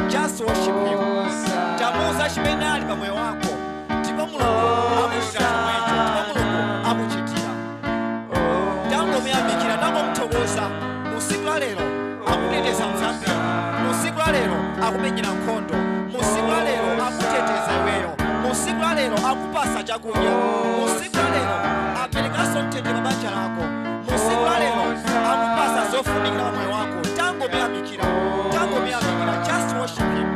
Just worship him. Tamuza chimenali pa moyo wako. Ndipo Mulungu amuchitira chomwecho. Ndipo Mulungu amuchitira. Tango muyamikira, tango muthokoza. Musiku la lero akuteteza mzambiri. Musiku la lero akumenyera nkhondo. Musiku la lero akuteteza iweyo. Musiku la lero akupasa chakudya. Musiku la lero aperekaso mtendere banja lako. Musiku la lero akupasa zofunikira pa moyo wako. Tango muyamikira. Tango muyamikira. Just worship him.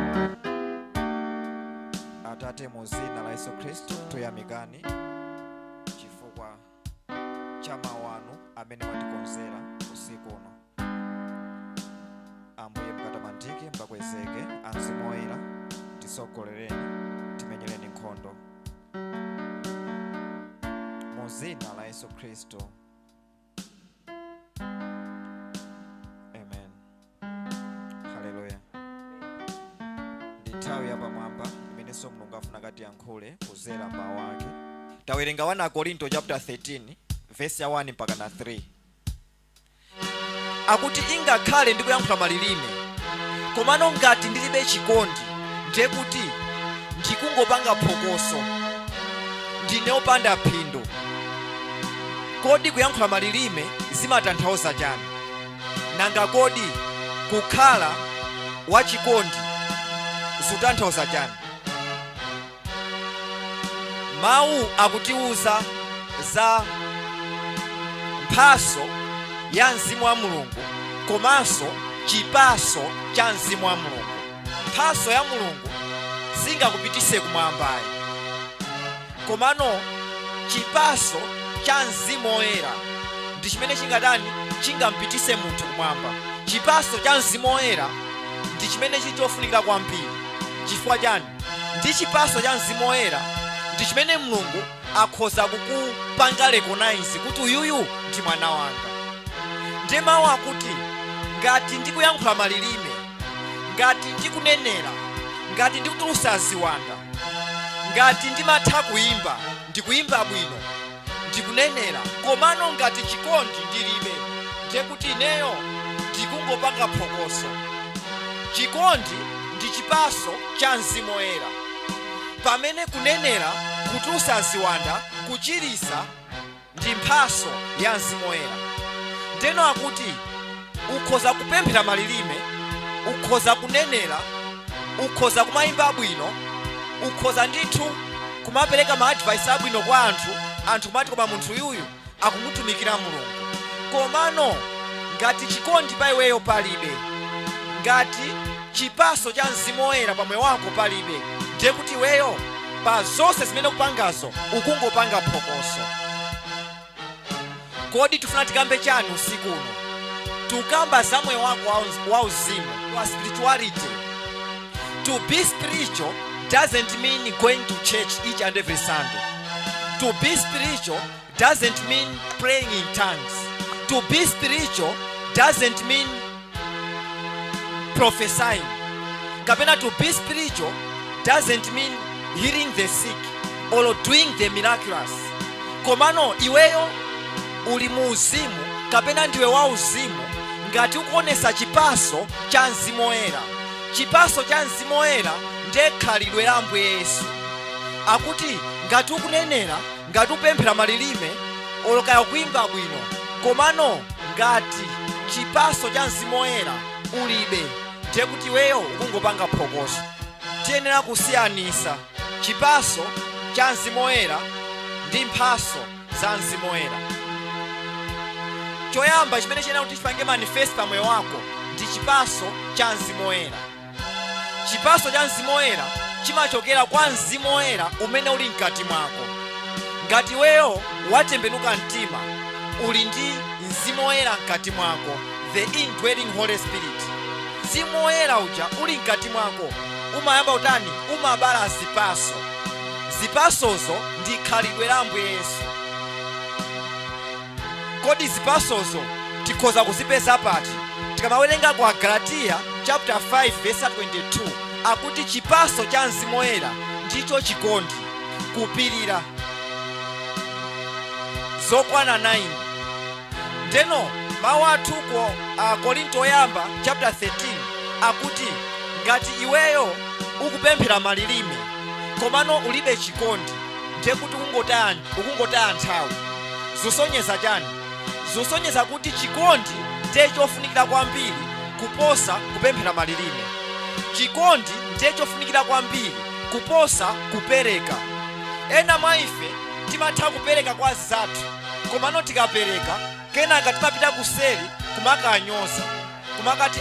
Atate mu dzina la Yesu Kristo tuyamikani chifukwa cha mawu anu amene mwatikonzera usiku uno. Ambuye mukatamandike, mukakwezeke, Mzimu Woyera tisogolereni, timenyereni nkhondo mu dzina la Yesu Kristo. Amen. Hallelujah. Nthawi yapamwamba imene Mulungu afuna kati yankhule kuzera mawu ake. Tawerenga 1 Korinto chapter 13 verse ya 1 mpaka na 3. Akuti ingakhale ndikuyankhula malilime, komano ngati ndilibe chikondi, ndiye kuti ndikungopanga phokoso, ndine opanda phindu. Kodi kuyankhula malilime zimatanthauza chani? Nanga kodi kukhala wachikondi zikutanthauza chani? Mawu akutiuza za mphaso ya Mzimu wa Mulungu komanso chipaso cha Mzimu wa Mulungu. Mphaso ya Mulungu singakupitise kumwambayi, komano chipaso cha Mzimu Woyera ndi chimene chingampitise munthu kumwamba. Chipaso cha Mzimu Woyera ndi chimene chofunika kwambiri. Chifukwa chani? Ndi chipaso cha Mzimu Woyera ndi chimene Mulungu akhoza kukupanga recognize kuti uyuyu ndi mwana wanga. Ndi mawu akuti ngati ndikuyankhula malilime, ngati ndikunenera, ngati ndikutulusa ziwanda, ngati ndimatha kuimba, ndikuimba bwino, ndikunenera, komano ngati chikondi ndilibe, ndiye kuti ineyo ndikungopanga phokoso. Chikondi ndi chipaso cha Mzimu Woyera. pamene kunenera, kutusa ziwanda, kuchirisa ndi mphaso ya Mzimu Woyera. Ndeno akuti ukhoza kupemphera malilime, ukhoza kunenera, ukhoza kumayimba bwino, ukhoza ndithu kumapereka ma advice abwino kwa anthu kumati koma munthu yuyu akumutumikira Mulungu. Komano ngati chikondi pa iweyo palibe, ngati chipaso cha Mzimu Woyera pa moyo wako palibe, ndiye kuti iweyo pa zonse zimene kupangazo ukungopanga phokoso. Kodi tufuna tikambe chani usiku uno? Tukamba za moyo wako wa uzimu, wa spirituality. To be spiritual doesn't mean going to church each and every Sunday. To be spiritual doesn't mean praying in tongues. To be spiritual doesn't mean prophesying. Kapena to be spiritual doesn't mean healing the sick or doing the miraculous. Komano iweyo uli mu uzimu, kapena ndiwe wa uzimu ngati ukuonesa chipaso cha Mzimu Woyera. Chipaso cha Mzimu Woyera ndiye khalidwe la Ambuye Yesu. Akuti ngati ukunenera, ngati upemphera malilime, olokaya kuimba bwino, komano ngati chipaso cha Mzimu Woyera ulibe, ndiye kuti weyo ukungopanga phokoso. Tiyenera kusiyanisa chipaso cha Mzimu Woyera ndi mphaso za Mzimu Woyera. Choyamba chimene chiyenera kuti chipange manifest pa moyo wako ndi chipaso cha Mzimu Woyera. Chipaso cha Mzimu Woyera chimachokera kwa Mzimu Woyera umene uli mkati mwako. Ngati weyo watembenuka mtima, uli ndi Mzimu Woyera mkati mwako, the indwelling Holy Spirit. Mzimu Woyera uja uli mkati mwako, umayamba utani, umabala zipaso. Zipasozo ndi khalidwe la Ambuye Yesu. Kodi zipasozo tikhoza kuzipeza pati? Tikamawerenga kwa Galatiya chapter 5 verse 22, akuti chipaso cha Mzimu Woyera ndicho chikondi, kupirira, zokwana 9. Ndeno mawu athu ku Korinto oyamba chapter 13 akuti ngati iweyo ukupemphera malilime komano ulibe chikondi, ndiye kuti ukungotaya nthawi. Zosonyeza chani? Zosonyeza kuti chikondi ndiye chofunikira kwambiri kuposa kupemphera malilime. Chikondi ndiye chofunikira kwambiri kuposa kupereka. Ena mwa ife timatha kupereka kwa zathu, komano tikapereka kenaka timapita kuseri kumakanyoza, kumakati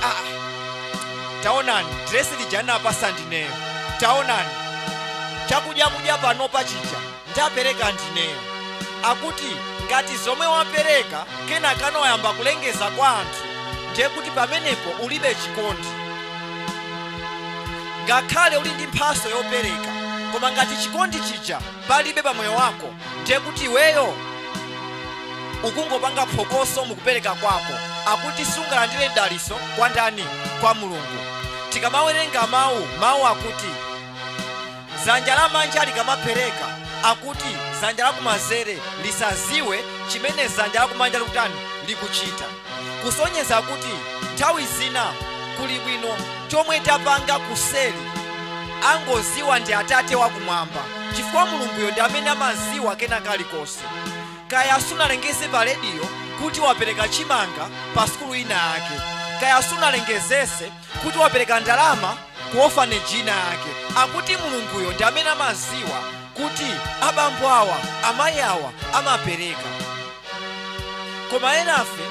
taonani dress lijana apasa ndineyo, taonani chakudya pano pachija ndapereka ndineyo. Akuti ngati zomwe wapereka kenaka noyamba kulengeza kwa anthu, ndiye kuti pamenepo ulibe chikondi. Ngakhale uli ndi mphaso yopereka, koma ngati chikondi chija palibe pa moyo wako, ndiye kuti weyo ukungopanga phokoso mukupereka kwako. Akuti sungalandire daliso kwa ndani? Kwa Mulungu. Tikamawerenga mawu akuti dzanja lamanja likamapereka, akuti dzanja lakumanzere lisaziwe chimene dzanja lakumanja likutani likuchita. Kusonyeza kuti nthawi zina kuli bwino chomwe tapanga kuseri angoziwa ndi Atate wakumwamba, chifukwa Mulunguyo ndi amene amaziwa kena kalikonse. Kaya sunalengeze pa radio kuti wapereka chimanga pa skulu ina yake, kaya sunalengezese kuti wapereka ndalama ku orphanage ina yake, akuti Mulunguyo ndi amene amaziwa kuti abambo awa, amayi awa amapereka. Koma enafe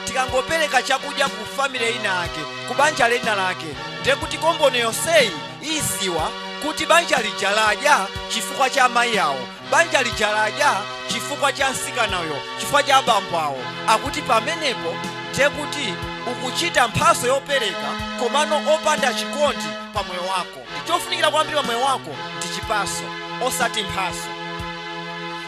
tikangopereka chakudya ku family ina yake, ku banja lena lake, ndiye kuti kombone yonseyi iziwa kuti banja lija ladya chifukwa cha amayi awo, banja lija ladya chifukwa cha nsikanayo, chifukwa cha abambo awo. Akuti pamenepo ndiye kuti ukuchita mphaso yopereka komano opanda chikondi pa moyo wako. Chofunikira kwambiri pa moyo wako ndi chipaso, osati mphaso.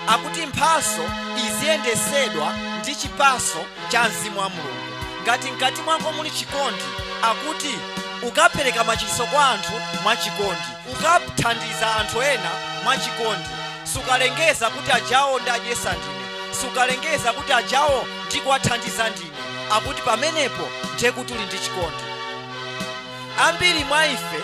Akuti mphaso iziyendesedwa ndi chipaso cha Mzimu wa Mulungu. Ngati mkati mwako muli chikondi, akuti ukapereka machiso kwa anthu mwa chikondi, ukathandiza anthu ena mwa chikondi. Sukalengeza kuti ajawo ndadyesa ndine, sukalengeza kuti ajawo ndikuwathandiza ndine. Akuti pamenepo ndiye kuti uli ndi chikondi. Ambiri mwa ife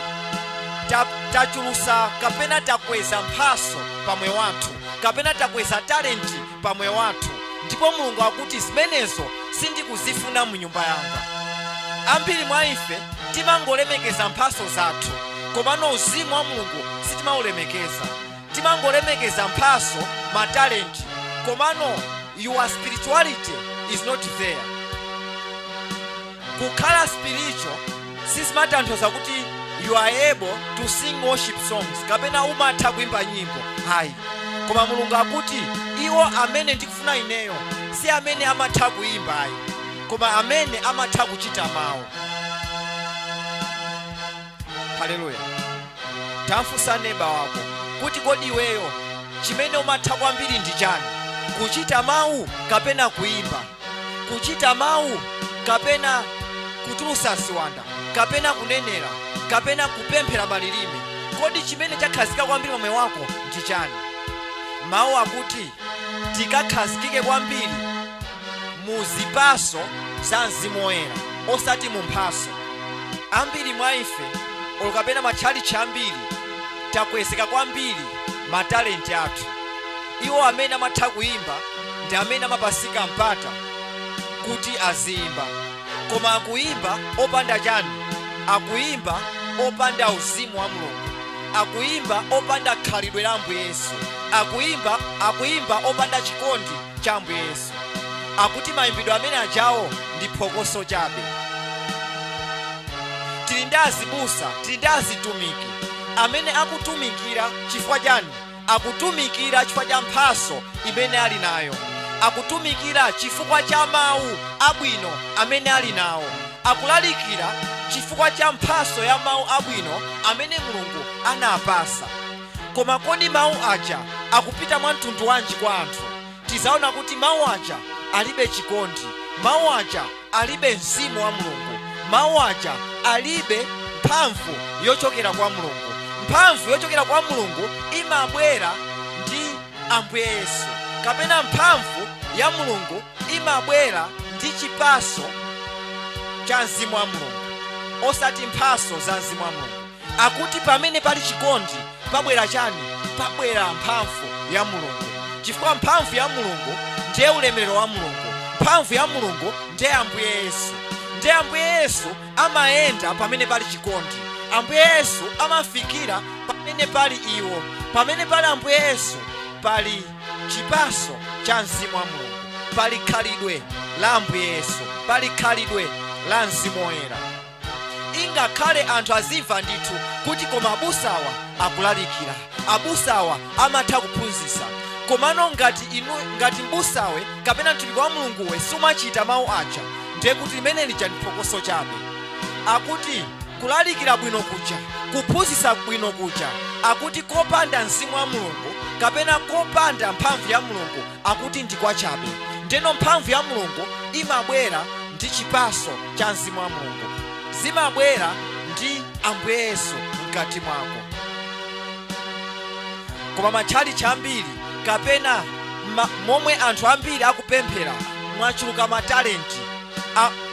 tachulusa kapena takweza mphaso pamoyo wathu, kapena takweza talenti pamoyo wathu, ndipo Mulungu akuti zimenezo sindikuzifuna mu nyumba yanga. Ambiri mwa ife timangolemekeza mphaso zathu, komano uzimu wa Mulungu sitimaulemekeza. Timangolemekeza mphaso, matalenti, komano your spirituality is not there. Kukhala spiritual sizimatanthauza kuti you are able to sing worship songs kapena umatha kuimba nyimbo, hayi. Koma Mulungu akuti iwo amene ndikufuna ineyo si amene amatha kuimba, hayi, koma amene amatha kuchita mawu. Haleluya. Tamfunsa neighbor wako kuti kodi iweyo chimene umatha kwambiri ndi chani? Kuchita mawu kapena kuimba? Kuchita mawu kapena kutulusa ziwanda, kapena kunenera, kapena kupemphera malilime? Kodi chimene chakhazika kwambiri pamoyo wako ndi chani? Mawu akuti tikakhazikike kwambiri mu zipaso za Mzimu Woyera osati mu mphaso. Ambiri mwa ife olukapena matchalichi ambiri takwezeka kwambiri matalenti athu. Iwo amene amatha kuimba ndi amene amapasika mpata kuti azimba, koma akuimba opanda chani? Akuimba opanda uzimu wa Mulungu, akuimba opanda khalidwe la Ambuye Yesu, akuimba opanda chikondi cha Ambuye Yesu. Akuti mayimbidwe amene ajawo ndi phokoso chabe. Tili ndi azibusa, tili ndi azitumiki amene akutumikira chifukwa chani? Akutumikira chifukwa cha mphaso imene ali nayo, akutumikira chifukwa cha mawu abwino amene ali nawo, akulalikira chifukwa cha mphaso ya mawu abwino amene Mulungu anapasa. Koma kodi mawu aja akupita mwa mtundu wanji kwa anthu? Tizaona kuti mawu aja alibe chikondi, mawu aja alibe mzimu wa Mulungu, mawu aja alibe mphamvu yochokera kwa Mulungu. Mphamvu yochokera kwa Mulungu imabwera ndi Ambuye Yesu, kapena mphamvu ya Mulungu imabwera ndi chipaso cha Mzimu wa Mulungu, osati mphaso za Mzimu wa Mulungu. Akuti pamene pali chikondi pabwera chani? Pabwera mphamvu ya Mulungu, chifukwa mphamvu ya Mulungu ndiye ulemerero wa Mulungu. Mphamvu ya Mulungu ndiye Ambuye Yesu. Ndiye Ambuye Yesu amayenda pamene pali chikondi. Ambuye Yesu amafikira pamene pali iwo. Pamene pali Ambuye Yesu pali chipaso cha Mzimu wa Mulungu, pali khalidwe la Ambuye Yesu, pali khalidwe la Mzimu Woyera. Ingakhale anthu azimva ndithu kuti koma abusawa akulalikira, abusawa amatha kuphunzitsa, komano ngati mbusawe kapena mtumiki wa Mulunguwe sumachita mawu aja, ndiye kuti limene lija ndi phokoso chabe. Akuti kulalikira bwino kuja, kuphunzitsa bwino kuja, akuti kopanda Mzimu wa Mulungu kapena kopanda mphamvu ya Mulungu, akuti ndi kwa chabe. Ndeno mphamvu ya Mulungu imabwera ndi chipaso cha Mzimu wa Mulungu, zimabwera ndi Ambuye Yesu mkati mwako. Koma matchalichi ambiri kapena momwe anthu ambiri akupemphera mwachuluka matalenti.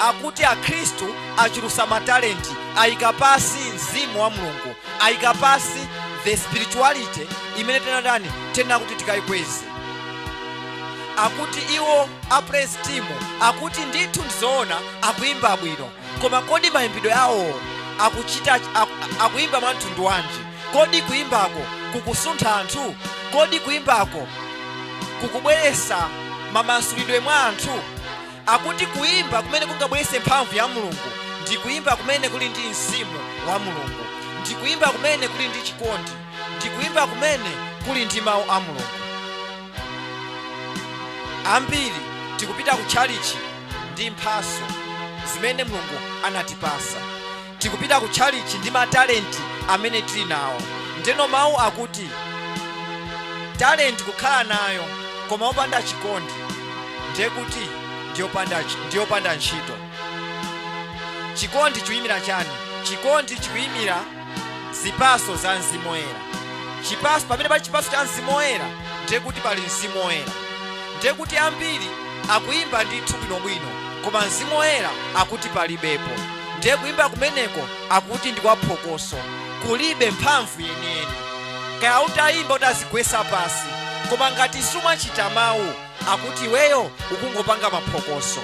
Akuti akhristu achulusa matalenti, ayika pasi Mzimu wa Mulungu, ayika pasi the spirituality imene tena kuti tikayikweze. Akuti iwo praise team, akuti ndithu ndizoona akuimba bwino, koma kodi mayimbidwe yawo akuimba mwa mtundu wanji? Kodi kuimbako kukusuntha anthu? Kodi kuimbako kukubweretsa mamasulidwe mwa anthu? Akuti kuimba kumene kungabweretse mphamvu ya Mulungu ndi kuimba kumene kuli ndi Mzimu wa Mulungu, ndi kuimba kumene kuli ndi chikondi, ndi kuimba kumene kuli ndi mawu a Mulungu. Ambiri tikupita ku chalichi ndi mphaso zimene Mulungu anatipasa, tikupita ku chalichi ndi matalenti amene tili nawo. Ndeno mawu akuti talenti kukhala nayo koma opanda chikondi ndiye kuti ndiyopanda ntchito. Chikondi chikuyimira chani? Chikondi chikuyimira zipaso za Mzimu Woyera. Chipaso, pamene pali chipaso cha Mzimu Woyera ndiye kuti pali Mzimu Woyera. Ndiye kuti ambiri akuimba ndithu bwinobwino, koma Mzimu Woyera akuti palibepo. Ndiye kuimba kumeneko akuti ndi kwa phokoso, kulibe mphamvu yeniyeni. Kaya utayimba utazigwesa pasi, koma ngati sumachita mawu akuti weyo ukungopanga maphokoso.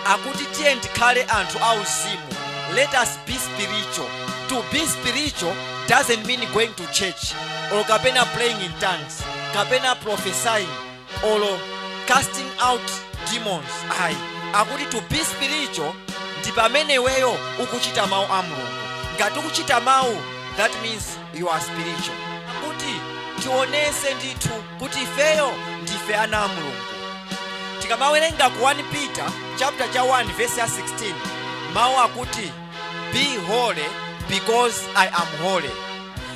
Akuti tiye ndikhale anthu auzimu. Let us be spiritual. To be spiritual doesn't mean going to church or kapena praying in tongues, kapena prophesying or casting out demons. Akuti to be spiritual ndi pamene weyo ukuchita mawu a Mulungu. Ngati ukuchita mawu, that means you are spiritual. Akuti tionese ndithu kuti ifeyo ndife ana a Mulungu. Tikamawerenga ku 1 Peter chapter 1 verse 16, mawu akuti be holy because I am holy.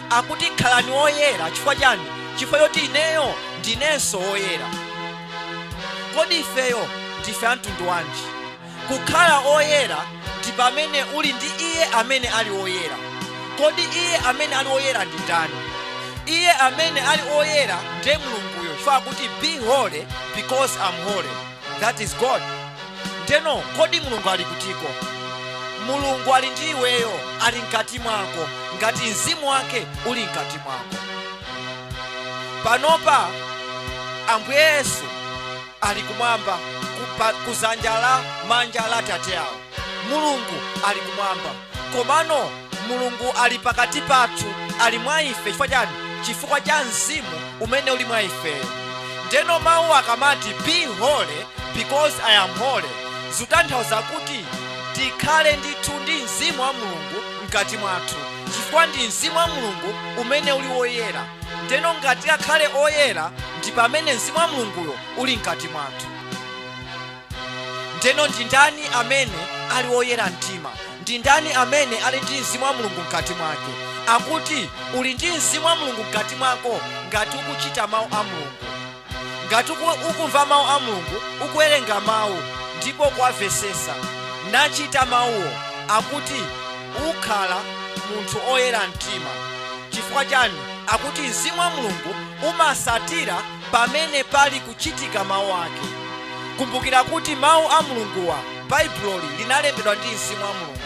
Akuti khalani oyera. Chifukwa chani? Chifukwa yoti ineyo ndinenso oyera. Kodi ifeyo ndife anthu wanji? Kukhala oyera ndi pamene uli ndi iye amene ali oyera. Kodi iye amene ali oyera ndi ndani? Iye amene ali oyera ndiye Mulunguyo. Chifukwa akuti be holy because I'm holy. That is God. Ndeno kodi Mulungu ali kutiko? Mulungu ali ndi iweyo, ali mkati mwako, ngati mzimu wake uli mkati mwako. Panopa Ambuye Yesu ali kumwamba kuzanja la manja la Tate awo. Mulungu ali kumwamba, komano Mulungu ali pakati pathu, ali mwa ife. Chifukwa chani? Chifukwa cha mzimu umene uli mwa ife. Ndeno mawu akamati be holy because I am holy, zutanthauza kuti tikhale ndithu ndi mzimu wa Mulungu mkati mwathu, chifukwa ndi mzimu wa Mulungu umene uli oyera. Ndeno ngati akhale oyera ndi pamene mzimu wa Mulunguyo uli mkati mwathu. Ndeno ndi ndani amene ali oyera mtima? Ndi ndani amene ali ndi mzimu wa Mulungu mkati mwake? Akuti uli ndi mzimu wa Mulungu mkati mwako ngati ukuchita mawu a Mulungu. Ngati ukumva mawu a Mulungu, ukuwerenga mawu ndipo kwafesesa nachita mawuwo, akuti ukhala munthu oyera mtima. Chifukwa chani? Akuti mzimu wa Mulungu umasatira pamene pali kuchitika mawu ake. Kumbukira kuti mawu a Mulunguwa, Baibulo linalembedwa ndi mzimu wa Mulungu.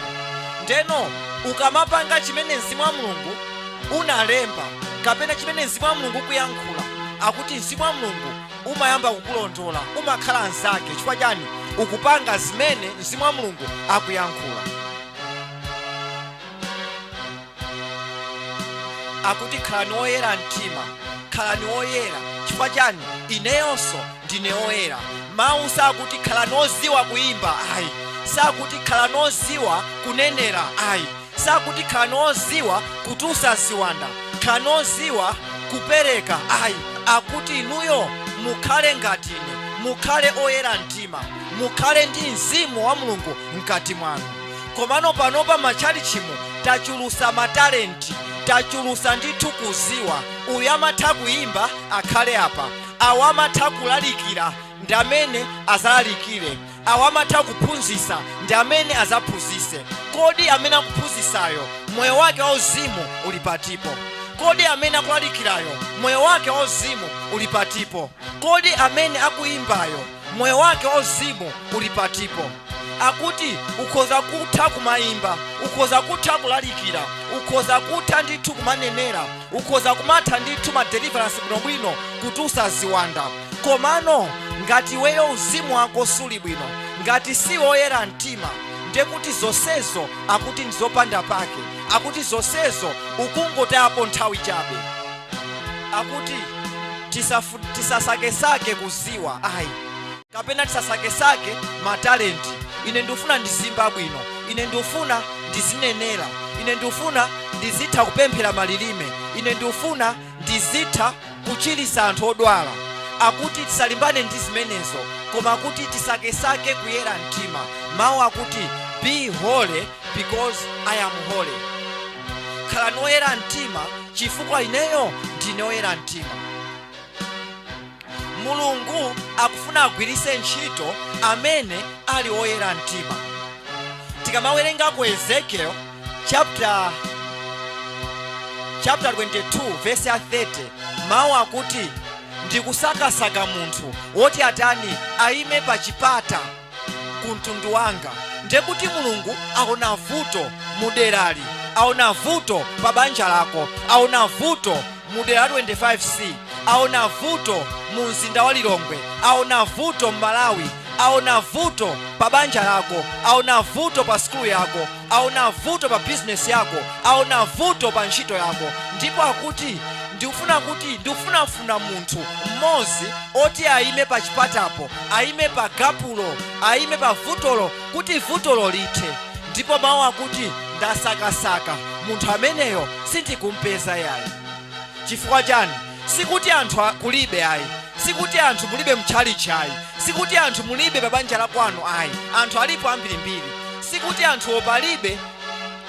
Ndeno ukamapanga chimene mzimu wa Mulungu unalemba, kapena chimene mzimu wa Mulungu kuyankhula, akuti mzimu wa Mulungu umayamba kukulondola, umakhala nzake. Chifukwa chani? Ukupanga zimene mzimu wa Mulungu akuyankhula. Akuti khalani oyera mtima, khalani oyera. Chifukwa chani? Ineyonso ndine oyera. Mawu sakuti khalani oziwa kuimba, sakuti khalani oziwa kunenera, sakuti khalani oziwa kutusa ziwanda, khalani oziwa kupereka, akuti inuyo mukhale ngati ine, mukhale oyera mtima, mukhale ndi mzimu wa Mulungu mkati mwanu. Komano panopa machalichimu tachulusa matalenti, tachulusa ndithu kuziwa. Uyu amatha kuimba akhale apa, awo amatha kulalikira ndi amene azalalikire, awo amatha kuphunzitsa ndi amene azaphunzitse. Kodi amene akuphunzitsayo moyo wake wauzimu uli patipo? Kodi amene akulalikirayo moyo wake wauzimu uli patipo? Kodi amene akuimbayo moyo wake wauzimu uli patipo? Akuti ukhoza kutha kumayimba, ukhoza kutha kulalikira, ukhoza kutha ndithu kumanenera, ukhoza kumatha ndithu ma deliverance bwino kutusa ziwanda. Komano ngati weyo uzimu wako suli bwino, ngati si oyera mtima, ndiye kuti zonsezo akuti ndizopanda pake. Akuti zonsezo ukungotapo nthawi chabe. Akuti tisasakesake kuziwa, kapena tisasakesake matalenti. Ine ndifuna ndizimba bwino, ine ndifuna ndizinenera, ine ndifuna ndizitha kupemphera malilime, ine ndifuna ndizitha kuchilisa anthu odwala. Akuti tisalimbane ndi zimenezo, koma akuti tisakesake kuyera mtima. Mawu akuti be holy because I am holy. Khalani oyera mtima chifukwa ineyo ndine oyera mtima. Mulungu akufuna agwirise ntchito amene ali oyera mtima. Tikamawerenga ku Ezekiel chapter 22 verse 30, mawu akuti ndikusakasaka munthu woti atani aime pa chipata ku mtundu wanga, ndekuti mulungu aona vuto muderali, aona vuto pa banja lako, aona vuto mudera 25C, aona vuto mu mzinda wa Lilongwe, aona vuto m'Malawi, aona vuto pa banja lako, aona vuto pa skulu yako, aona vuto pa business yako, aona vuto pa ntchito yako. Ndipo akuti ndikufunafuna munthu mmozi oti aime pa chipatapo, aime pa gapulo, aime pa vutolo, kuti vutolo lithe. Ndipo mawu akuti ndasakasaka munthu ameneyo sindikumpeza yayi. Chifukwa chani? Sikuti anthu kulibe ayi, sikuti anthu mulibe mtchalichi ayi, sikuti anthu mulibe pa banja la kwanu ayi, anthu alipo ambirimbiri. Sikuti anthu palibe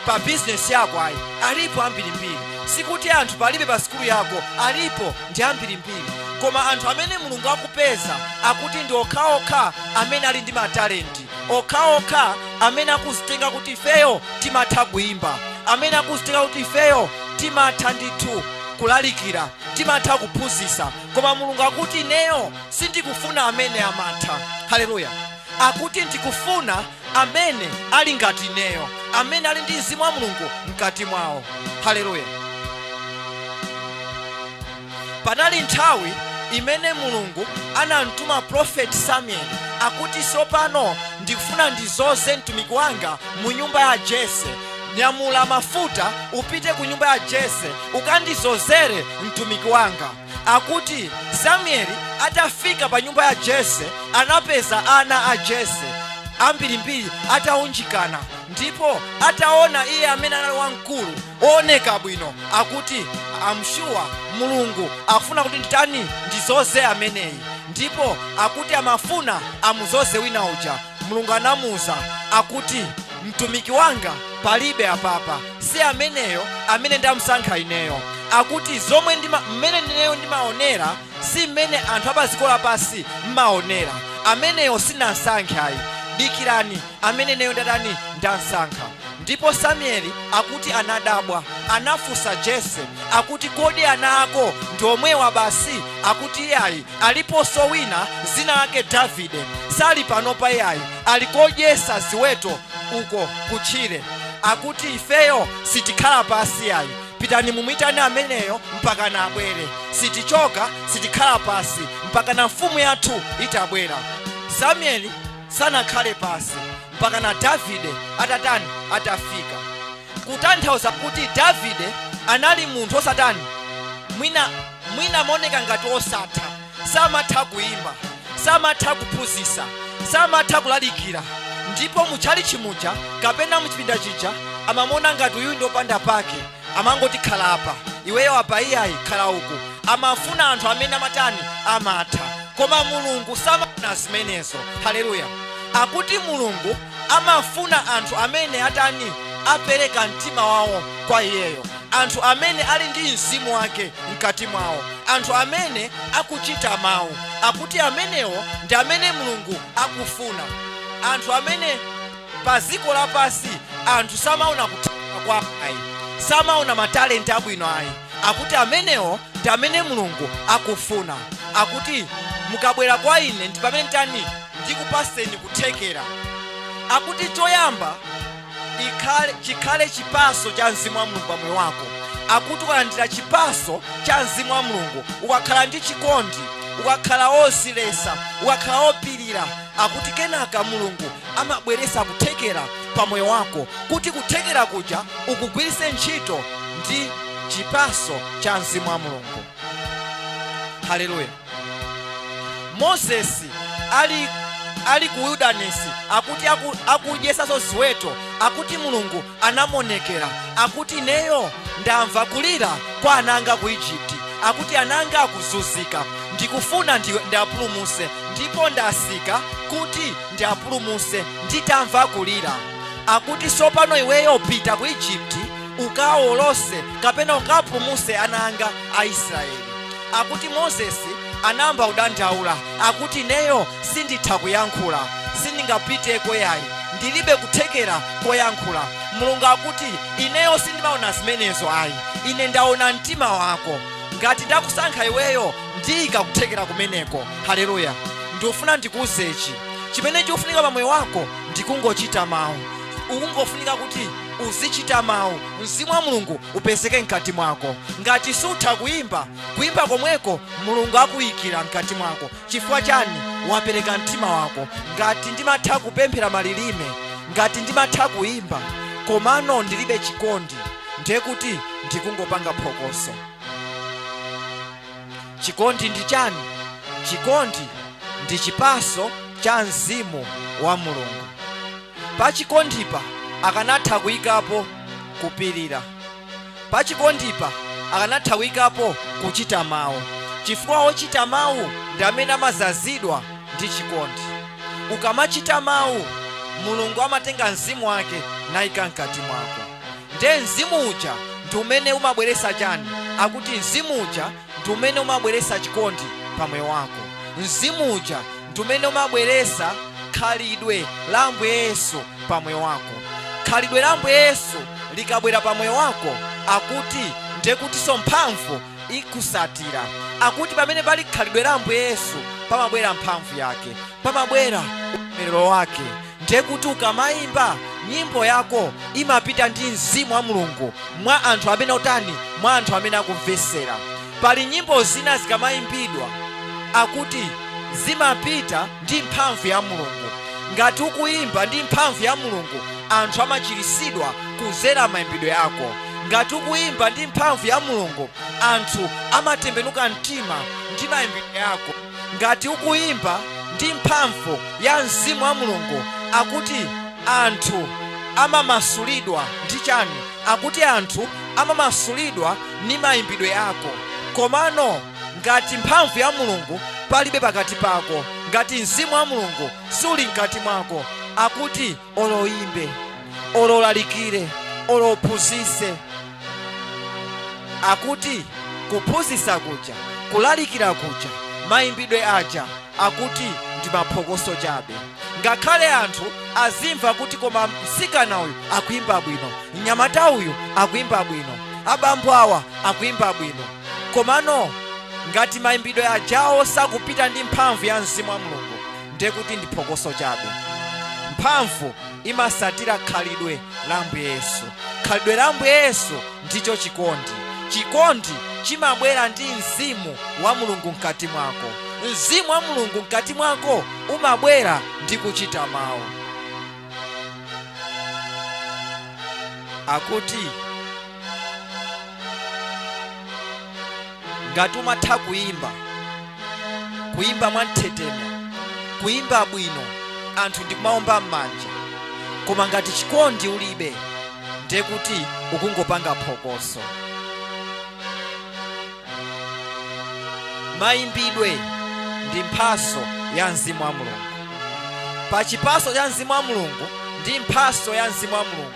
pa business yako ayi, alipo ambirimbiri. Sikuti anthu palibe pa skulu yako, alipo ndi ambirimbiri. Koma anthu amene mulungu akupeza akuti ndi okhaokha amene ali ndi matalenti, okhaokha amene akuzitenga kuti ifeyo timatha kuimba, amene akuzitenga kuti ifeyo timatha ndithu kulalikira, timatha kuphunzitsa. Koma mulungu akuti ineyo sindikufuna amene amatha. Haleluya. Akuti ndikufuna amene ali ngati ineyo, amene ali ndi mzimu wa mulungu mkati mwawo. Haleluya. Panali nthawi imene mulungu anamtuma prophet Samuel akuti sopano ndikufuna ndizoze mtumiki wanga mu nyumba ya Jese. Nyamula mafuta upite ku nyumba ya Jese ukandizozere mtumiki wanga. Akuti Samuel atafika pa nyumba ya Jese anapeza ana a Jese ambirimbiri ataunjikana, ndipo ataona iye amene anali wamkulu ooneka bwino. Akuti amshuwa mulungu akufuna kuti nditani ndizoze ameneyi. Ndipo akuti amafuna amuzoze wina uja. Mulungu anamuza akuti mtumiki wanga palibe apapa, si ameneyo amene ndamusankha ineyo. Akuti zomwe mmene ineyo ndimaonera si mmene anthu apaziko lapasi mmaonera. Ameneyo sinasankhayi, dikirani amene ineyo ndatani ndasankha. Ndipo Samueli akuti anadabwa, anafunsa Jese akuti kodi ana ako ndi omwewa basi? Akuti iyayi aliponso wina zina lake Davide, sali panopa iyayi alikodyesa ziweto uko kutchire. Akuti ifeyo sitikhala pasi yayi, pitani mumwitane ameneyo mpaka na abwere. Sitichoka, sitikhala pasi mpaka na mfumu yathu itabwera. Samueli sanakhale pasi mpaka na Davide atafika. Kutanthauza kuti Davide anali munthu osatani mwina moneka ngati osatha, samatha kuimba, samatha kuphunzitsa, samatha kulalikira. Ndipo muchali chimuja kapena muchipinda chija amamona ngati uyu ndopanda pake, amangoti khala apa, iweyo apa iyayi khala uku. Amafuna anthu amene amatani amatha. Koma mulungu samafuna zimenezo. Haleluya. Akuti mulungu amafuna anthu amene atani apereka mtima wawo kwa iyeyo, anthu amene ali ndi mzimu wake mkati mwawo, anthu amene akuchita mawu. Akuti amenewo ndi amene mulungu akufuna. Anthu amene paziko lapasi anthu samaona kutheka kwa ayi, samaona matalenti abwino ayi. Akuti amenewo ndi amene mulungu akufuna. Akuti mukabwera kwa ine ndi pamene tani ndikupaseni kuthekera. Akuti choyamba chikhale chipaso cha mzimu wa mulungu pa moyo wako. Akuti ukalandira chipaso cha mzimu wa mulungu, ukakhala ndi chikondi, ukakhala osilesa, ukakhala opirira, akuti kenaka mulungu amabweresa kuthekera pa moyo wako, kuti kuthekera kuja ukugwirise ntchito ndi chipaso cha mzimu wa mulungu. Haleluya. Moses ali ku wilderness, akuti akudyesaso ziweto. Akuti mulungu anamonekera, akuti neyo ndamva kulira kwa ananga ku Egypt. Akuti ananga akuzunzika, ndikufuna ndiapulumuse, ndipo ndasika kuti ndiapulumuse nditamva kulira. Akuti sopano iweyo pita ku Egypt ukawolose kapena ukapulumuse ananga a Israeli. Akuti Moses anamba udandaula, akuti neyo sinditha kuyankhula, sindingapiteko yayi, ndilibe kuthekera koyankhula. Mulungu akuti ineyo sindimaona zimenezo ayi, ine ndaona mtima wako. Ngati ndakusankha iweyo ndiyika kuthekera kumeneko. Haleluya. Ndikufuna ndikuuzechi chimene chikufunika pa moyo wako ndikungochita mawu. Ukungofunika kuti uzichita mawu, Mzimu wa Mulungu upezeke mkati mwako. Ngati sutha kuimba komweko Mulungu akuyikira mkati mwako. Chifukwa chani? Wapereka mtima wako. Ngati ndimatha kupemphera malilime, ngati ndimatha kuimba, komano ndilibe chikondi, ndiye kuti ndikungopanga phokoso. Chikondi ndi chani? Chikondi ndi chipaso cha Mzimu wa Mulungu. Pa chikondipa akanatha kuyikapo kupirira, pa chikondipa akanatha kuyikapo kuchita mawu. Chifukwa ochita mawu ndi amene amazazidwa ndi chikondi. Ukamachita mawu, Mulungu amatenga mzimu wake nayika mkati mwako. Nde mzimu uja ndi umene umabweretsa chani? Akuti mzimu uja ndi umene umabweretsa chikondi pamoyo wako. Mzimu uja ndi umene umabweretsa khalidwe la Ambuye Yesu pamoyo wako. Khalidwe la Ambuye Yesu likabwera pamoyo wako, akuti ndiye kutinso mphamvu ikusatira. Akuti pamene pali khalidwe la Ambuye Yesu pamabwera mphamvu yake, pamabwera ulemerero wake. Ndiye kuti ukamayimba nyimbo yako imapita ndi Mzimu wa Mulungu mwa anthu amene otani, mwa anthu amene akumvesera. Pali nyimbo zina zikamayimbidwa akuti zimapita ndi mphamvu ya Mulungu. Ngati ukuyimba ndi mphamvu ya Mulungu, anthu amachiritsidwa kuzera mayimbidwe yako. Ngati ukuyimba ndi mphamvu ya Mulungu, anthu amatembenuka mtima ndi mayimbidwe yako. Ngati ukuyimba ndi mphamvu ya Mzimu wa Mulungu, akuti anthu amamasulidwa ndi chani? Akuti anthu amamasulidwa ni mayimbidwe yako. Komano ngati mphamvu ya Mulungu palibe pakati pako, ngati Mzimu wa Mulungu suli mkati mwako, akuti oloyimbe, ololalikire, olophunzitse. Akuti kuphunzitsa kuja, kulalikira kuja, mayimbidwe aja akuti ndi maphokoso chabe. Ngakhale anthu azimva kuti koma msikana uyu akuyimba bwino, mnyamata uyu akuyimba bwino, abambo awa akuyimba bwino, komano ngati mayimbidwe ajawo sakupita ndi mphamvu ya Mzimu wa Mulungu, ndiye kuti ndi phokoso chabe. Mphamvu imasatira khalidwe la Ambuye Yesu. Khalidwe la Ambuye Yesu ndicho chikondi. Chikondi chimabwera ndi Mzimu wa Mulungu mkati mwako. Mzimu wa Mulungu mkati mwako umabwera ndi kuchita mawu. Akuti ngati umatha kuyimba mwamthetema, kuyimba bwino, anthu ndikumaomba m'manja, koma ngati chikondi ulibe, ndiye kuti ukungopanga phokoso. Mayimbidwe ndi mphaso ya Mzimu wa Mulungu. Pa chipaso cha Mzimu wa Mulungu ndi mphaso ya Mzimu wa Mulungu,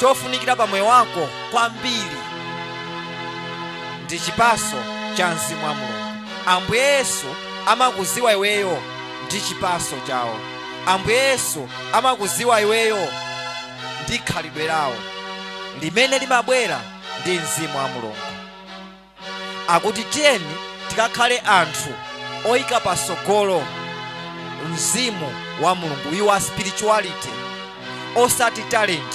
chofunikira pamoyo wako kwambiri ndi chipaso cha Mzimu wa Mulungu. Ambuye Yesu amakuziwa iweyo ndi chipaso chawo. Ambuye Yesu amakuziwa iweyo ndi khalidwe lawo limene limabwera ndi Mzimu wa Mulungu. Akuti tiyeni tikakhale anthu oyika pasogolo Mzimu wa Mulungu, your spirituality, osati talent,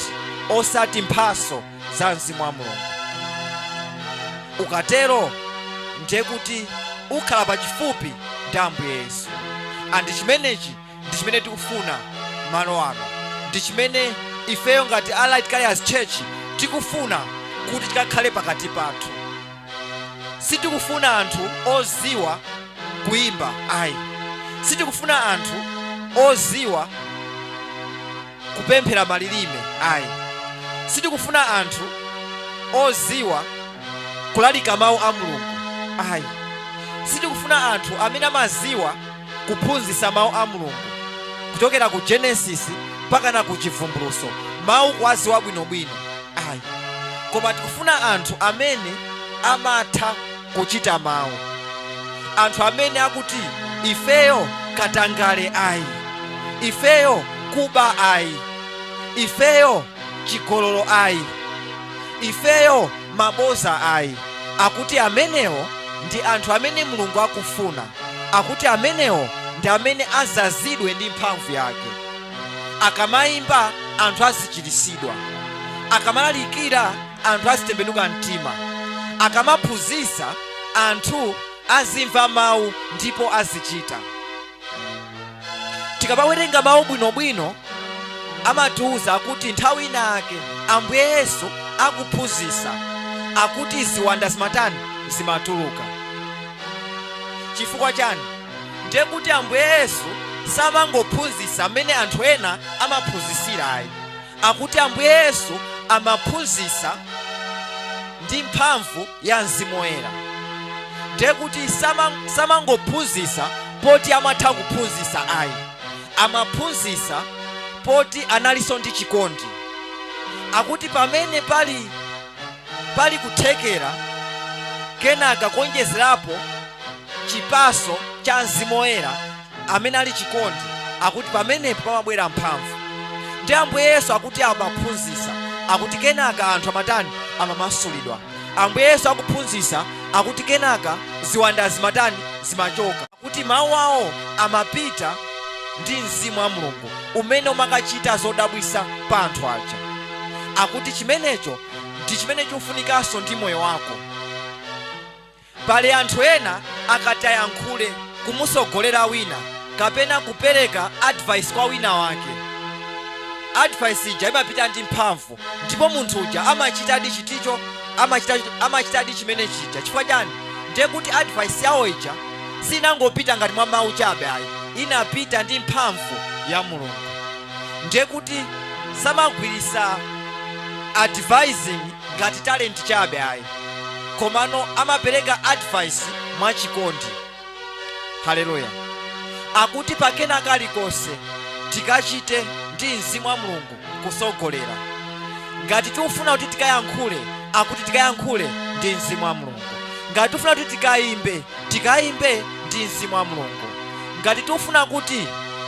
osati mphaso za Mzimu wa Mulungu. Ukatero ndiye kuti ukhala pachifupi ndi Ambuye Yesu. Andi chimenechi ndi chimene tikufuna malo ano, ndi chimene ifeyo ngati Allied Carriers Church tikufuna kuti tikakhale pakati pathu. Sitikufuna anthu oziwa kuimba, ayi. Sitikufuna anthu oziwa kupemphera malilime, ayi. Sitikufuna anthu oziwa kulalika mawu a Mulungu, ayi. Sitikufuna anthu amene amaziwa kuphunzitsa mawu a Mulungu kuchokera ku Genesis mpaka na ku Chivumbulutso, mawu kwaziwa bwinobwino, ayi. Koma tikufuna anthu amene amatha kuchita mawu, anthu amene akuti ifeyo katangale ayi, ifeyo kuba ayi, ifeyo chigololo ayi, ifeyo maboza ayi. Akuti amenewo ndi anthu amene Mulungu akufuna. Akuti amenewo ndi amene azazidwe ndi mphamvu yake. Akamayimba anthu azichiritsidwa. Akamalalikira anthu azitembenuka mtima. Akamaphunzitsa anthu azimva mawu ndipo azichita. Tikapawerenga mawu bwinobwino amatiuza kuti nthawi inake Ambuye Yesu akuphunzitsa akuti ziwanda zimatuluka. Chifukwa chani? Ndiye kuti Ambuye Yesu samangophunzitsa amene anthu ena amaphunzitsira ayi. Akuti Ambuye Yesu amaphunzitsa ndi mphamvu ya Mzimu Woyera. Ndiye kuti samangophunzitsa poti amatha kuphunzitsa ayi. Amaphunzitsa poti analinso ndi chikondi. Akuti pamene pali kuthekera kenaka kuonjezerapo chipaso cha Mzimu Woyera amene ali chikondi, akuti pamenepo pamabwera mphamvu. Ndi Ambuye Yesu akuti amaphunzitsa akuti kenaka anthu amamasulidwa. Ambuye Yesu akuphunzitsa akuti kenaka ziwanda zimachoka. Akuti mawu awo amapita ndi Mzimu wa Mulungu umene umakachita zodabwitsa pa anthu aja. Akuti chimenecho ndi chimene chifunikanso ndi moyo wako. Pali anthu ena akati ayankhule kumusogolera wina kapena kupereka advice kwa wina wake, advice ija imapita ndi mphamvu ndipo munthu uja amachitadi chiticho, amachitadi chimene chija. Chifukwa chani? Ndiye kuti advice yawo ija sinangopita ngati mwa mawu chabe ayi, inapita ndi mphamvu ya Mulungu. Ndiye kuti samagwiritsa advising ngati talent chabe ayi, komano amapereka advice mwachikondi. Haleluya. Akuti pakena kalikonse tikachite ndi Mzimu wa Mulungu kusogolera. Ngati tikufuna kuti tikayankhule, akuti tikayankhule ndi Mzimu wa Mulungu. Ngati tikufuna kuti tikayimbe ndi Mzimu wa Mulungu. Ngati tikufuna kuti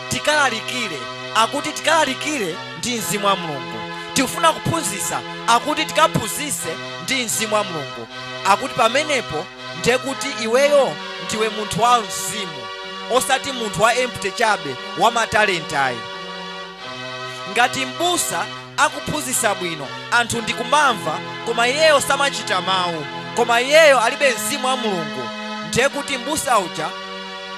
tikalalikire, akuti tikalalikire ndi Mzimu wa Mulungu. Tikufuna kuphunzitsa, akuti tikaphunzitse ndi Mzimu wa Mulungu. Akuti pamenepo ndiye kuti iweyo ndiwe munthu wa Mzimu, osati munthu wa empty chabe wa matalenta ayi. Ngati m'busa akuphunzitsa bwino anthu ndikumamva, koma iyeyo samachita mawu, koma iyeyo alibe Mzimu wa Mulungu, ndiye kuti m'busa uja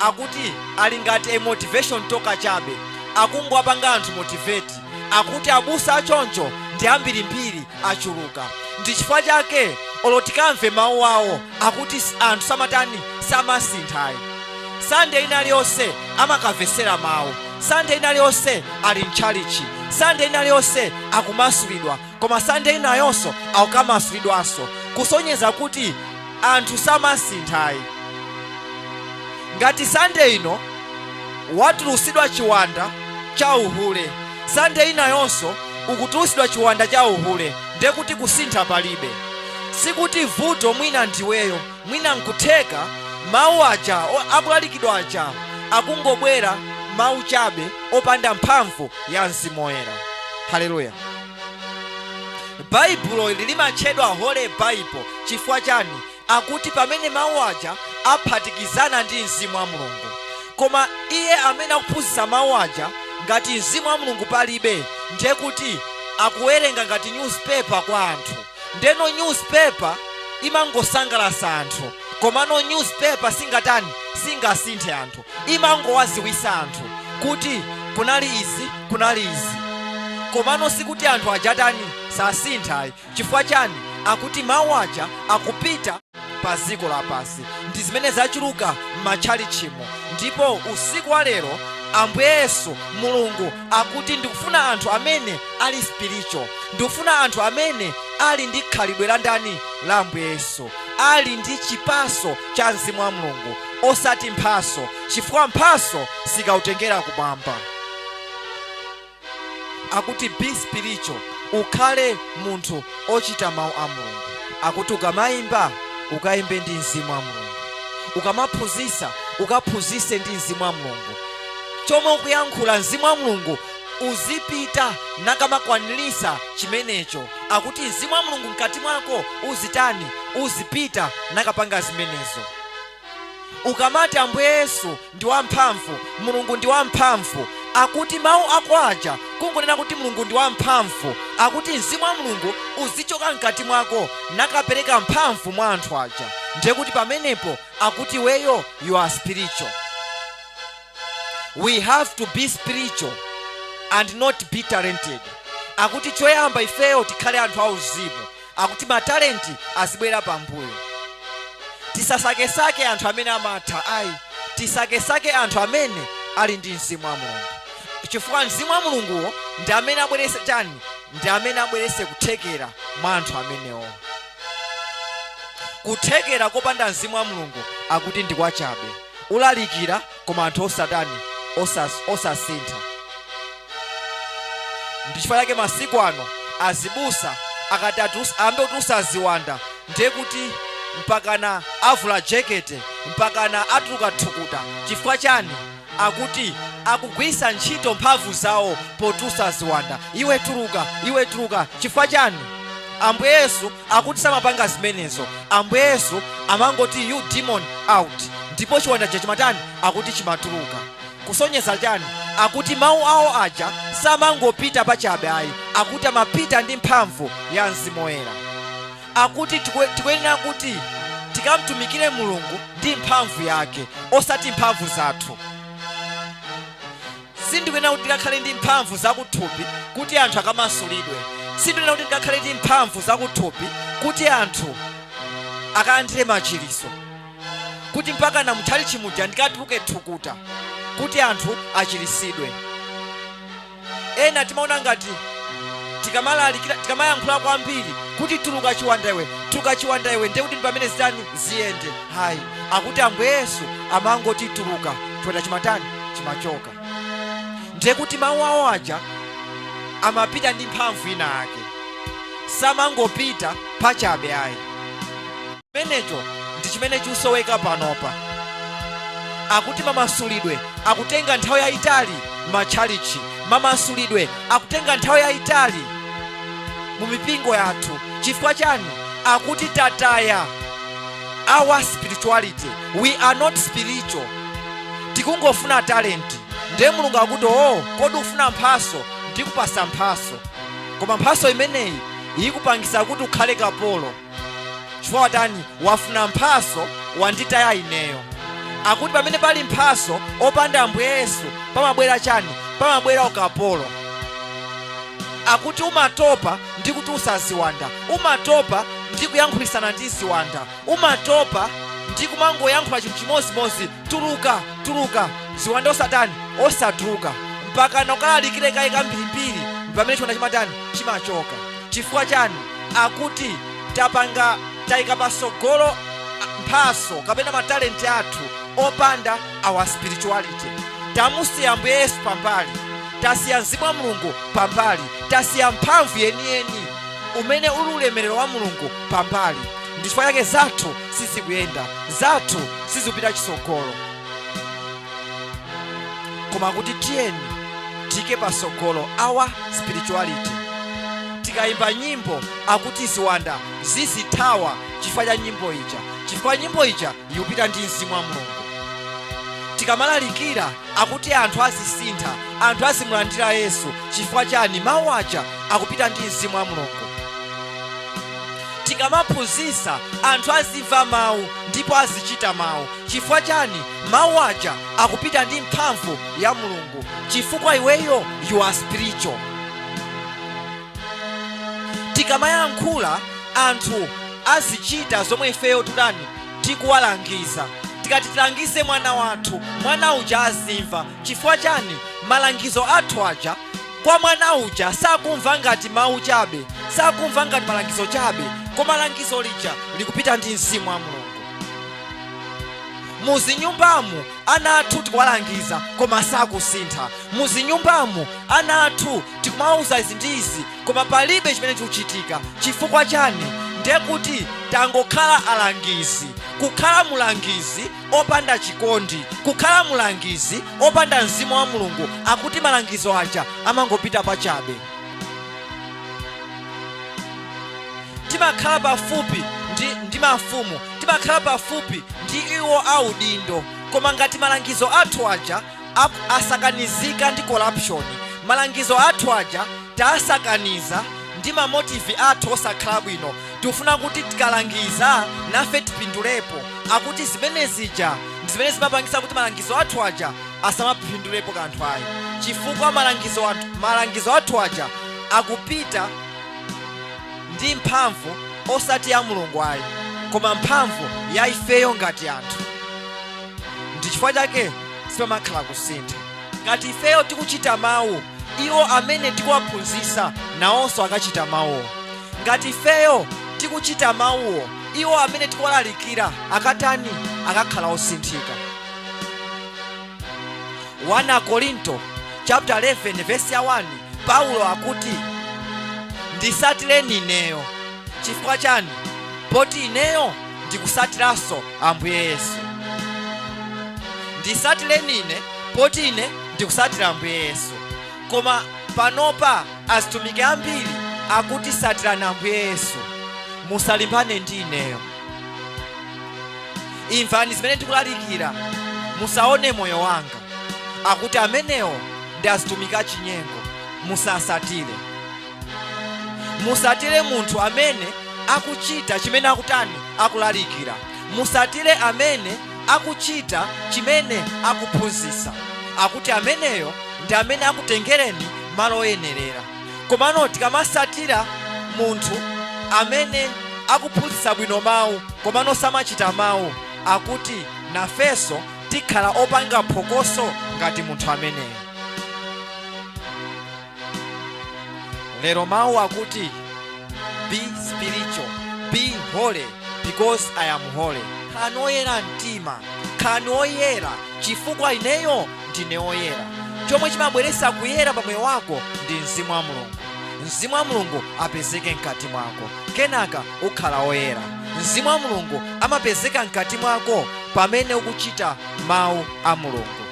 akuti ali ngati a motivation talker chabe, akungowapanga anthu motivate. Akuti abusa achoncho ndi ambirimbiri achuluka. Ndi chifukwa chake olotikamve mawu awo akuti anthu samasinthayi. Sunday inaliyonse amakamvesera mawu. Sunday inaliyonse ali mchalichi. Sunday inaliyonse akumasulidwa. Koma Sunday inayonso akukamasulidwanso, kusonyeza kuti anthu samasinthayi. Ngati Sunday ino watulusidwa chiwanda cha uhule, Sunday inayonso ukutulusidwa chiwanda cha uhule, ndiye kuti kusintha palibe. Sikuti vuto mwina ndiweyo, mwina nkutheka mawu aja akulalikidwa aja akungobwera mawu chabe opanda mphamvu ya Mzimu Woyera. Haleluya. Baibulo limatchedwa Holy Bible chifukwa chani? Akuti pamene mawu aja aphatikizana ndi Mzimu wa Mulungu. Koma iye amene akuphunzitsa mawu aja ngati Mzimu wa Mulungu palibe, ndiye kuti akuwerenga ngati newspaper kwa anthu. Ndeno newspaper imangosangalatsa anthu, komano newspaper singasinthe anthu, imangowaziwitsa anthu kuti kunali izi, komano sikuti anthu ajatani sasinthayi. Chifukwa chani? Akuti mawu aja akupita pa dziko lapansi. Ndi zimene zachuluka m'matchalichimo. Ndipo usiku wa lero Ambuye Yesu Mulungu akuti ndikufuna anthu amene ali spiritual, ndikufuna anthu amene ali ndi khalidwe la ndani la Ambuye Yesu, ali ndi chipaso cha Mzimu wa Mulungu, osati mphaso, chifukwa mphaso sikautengera kumwamba. Akuti be spiritual, ukhale munthu ochita mawu a Mulungu. Akuti ukamayimba ukayimbe ndi Mzimu wa Mulungu, ukamaphunzitsa ukaphunzitse ndi Mzimu wa Mulungu. Chomwe ukuyankhula Mzimu wa Mulungu uzipita nakamakwaniritsa chimenecho. Akuti Mzimu wa Mulungu mkati mwako uzipita nakapanga zimenezo. Ukamati Ambuye Yesu ndi wamphamvu, Mulungu ndi wamphamvu, akuti mawu ako aja kungonena kuti mulungu ndi wamphamvu, akuti mzimu wa mulungu uzichoka mkati mwako nakapereka mphamvu mwa anthu aja. Ndiye kuti pamenepo akuti weyo you are spiritual. We have to be spiritual and not be talented. Akuti choyamba ifeyo tikhale anthu auzimu, akuti matalenti azibwera pambuyo. Tisasakesake anthu amene amatha ayi, tisakesake anthu amene ali ndi mzimu wa mulungu, chifukwa mzimu wa mulunguwo ndi amene abwerese chani, ndi amene abwerese kuthekera mwa anthu amenewo. Kuthekera kopanda mzimu wa mulungu akuti ndi kwachabe, ulalikira koma anthu osasintha. Ndichifukwa chake masiku ano azibusa akati ambe kuti usaziwanda, ndiye kuti mpakana avula jekete, mpakana atuluka thukuta. Chifukwa chani? Akuti akugwisa ntchito mphamvu zawo potusa ziwanda. Iwe tuluka. Chifukwa chani? Ambuye Yesu akuti samapanga zimenezo. Ambuye Yesu amangoti you demon out, ndipo chiwanda chachimatani akuti chimatuluka. Kusonyeza chani? Akuti mawu awo aja samangopita pachabe ayi, akuti amapita ndi mphamvu ya Mzimu Woyera. Akuti tikuyenera kuti tikamtumikire Mulungu ndi mphamvu yake, osati mphamvu zathu. Sindikuyenera kuti tikakhale ndi mphamvu zakuthupi kuti anthu akamasulidwe. Sindikuyenera kuti tikakhale ndi mphamvu zakuthupi kuti anthu akalandire machiritso, kuti mpaka na muthali chimuja ndikatuluke thukuta kuti anthu achiritsidwe. Ena timaona ngati tikamayankhula kwambiri kuti tuluka chiwanda iwe, ndiye kuti pamene zitani ziyende. Hayi, akuti Ambuye Yesu amangoti tuluka, chiwanda chimatani chimachoka. Ndiye kuti mawu awo aja amapita ndi mphamvu ina yake, samangopita pachabe ayi. Chimenecho ndi chimene chusoweka panopa. Akuti mamasulidwe akutenga nthawi yayitali matchalichi, mamasulidwe akutenga nthawi yayitali mu mipingo yathu. Chifukwa chani? Akuti tataya our spirituality. We are not spiritual. Tikungofuna talent. Ndiye Mulungu akuti kodi ufuna mphaso, ndikupasa mphaso, koma mphaso imeneyi ikupangisa kuti ukhale kapolo. Chifukwa tani? Wafuna mphaso wanditaya ineyo. Akuti pamene pali mphaso opanda Ambuye Yesu pamabwera chani? Pamabwera ukapolo. Akuti umatopa ndi kuti usaziwanda, umatopa ndi kuyankhulisana ndi ziwanda, umatopa ndi kumangoyankhula chinthu chimozimozi, tuluka, ziwanda osatani osatuluka, mpaka nokalalikire kayi kambirimbiri pamene chiwanda chimatani chimachoka. Chifukwa chani? Akuti tayika pasogolo mphaso kapena matalenti athu opanda our spirituality. Tamusiya Ambuye Yesu pambali, tasiya Mzimu wa Mulungu pambali, tasiya mphamvu yeniyeni umene uli ulemerero wa Mulungu pambali. Ndichifukwa chake zathu sizikuyenda, zathu sizipita chisogolo. Koma kuti tiyeni tike pasogolo our spirituality. Tikayimba nyimbo akuti ziwanda zizithawa chifukwa cha nyimbo ija, chifukwa nyimbo ija ikupita ndi Mzimu wa Mulungu. Tikamalalikira akuti anthu azisintha, anthu azimulandira Yesu. Chifukwa chani? Mawu aja akupita ndi Mzimu wa Mulungu. Tikamaphunzitsa anthu azimva mawu ndipo azichita mawu. Chifukwa chani? Mawu aja akupita ndi mphamvu ya Mulungu. Chifukwa iweyo you are spiritual. Tikamayankhula anthu azichita zomwe ifeyo tikuwalangiza. Tikati tilangize mwana wathu, mwana uja azimva. Chifukwa chani? Malangizo athu aja kwa mwana uja sakumva ngati mawu chabe, sakumva ngati malangizo chabe, koma malangizo lija likupita ndi Mzimu wa Mulungu. Muzinyumbamu ana athu tikuwalangiza koma sakusintha. Muzinyumbamu ana athu tikumawuza izi ndi izi koma palibe chimene chikuchitika. Chifukwa chani? Ndiye kuti tangokhala alangizi. Kukhala mulangizi opanda chikondi, kukhala mulangizi opanda Mzimu wa Mulungu, akuti malangizo aja amangopita pachabe. Timakhala pafupi ndi mafumu, timakhala pafupi ndi iwo audindo, koma ngati malangizo athu aja asakanizika ndi corruption. Malangizo athu aja tasakaniza ndi mamotivi athu osakhala bwino. Tifuna kuti tikalangiza nafe tipindulepo. Akuti zimene zija ndi zimene zimapangisa kuti malangizo athu aja asamapindulepo kanthu ayi. Chifukwa malangizo athu aja akupita ndi mphamvu osati ya Mulungu ayi, koma mphamvu ya ifeyo ngati anthu. Ndi chifukwa chake sipamakhala kusintha. Ngati ifeyo tikuchita mawu, iwo amene tikuwaphunzitsa nawonso akachita mawuwo. Ngati ifeyo tikuchita mawuwo, iwo amene tikuwalalikira akakhala osinthika. 1 Korinto chapter 11 verse ya 1, Paulo akuti ndisatireni ineyo. Chifukwa chani? Poti ineyo ndikusatiranso Ambuye Yesu. Ndisatireni ine poti ine ndikusatira Ambuye Yesu. Koma panopa azitumiki ambiri akuti satirani Ambuye Yesu, musalimbane ndi ineyo. Imvani zimene ndikulalikira, musaone moyo wanga. Akuti amenewo ndi azitumiki achinyengo, musasatire. Musatire munthu amene akuchita chimene akulalikira. Musatire amene akuchita chimene akuphunzitsa. Akuti ameneyo ndi amene akutengereni malo oyenerera. Komano tikamasatira munthu amene akuphunzitsa bwino mawu komano samachita mawu, akuti nafeso tikhala opanga phokoso ngati munthu ameneyo. Lero mawu akuti be spiritual, be holy because I am holy. Khalani oyera mtima, khalani oyera chifukwa ineyo ndine oyera. Chomwe chimabweretsa kuyera pamoyo wako ndi Mzimu wa Mulungu. Mzimu wa Mulungu apezeke mkati mwako, kenaka ukhala oyera. Mzimu wa Mulungu amapezeka mkati mwako pamene ukuchita mawu a Mulungu.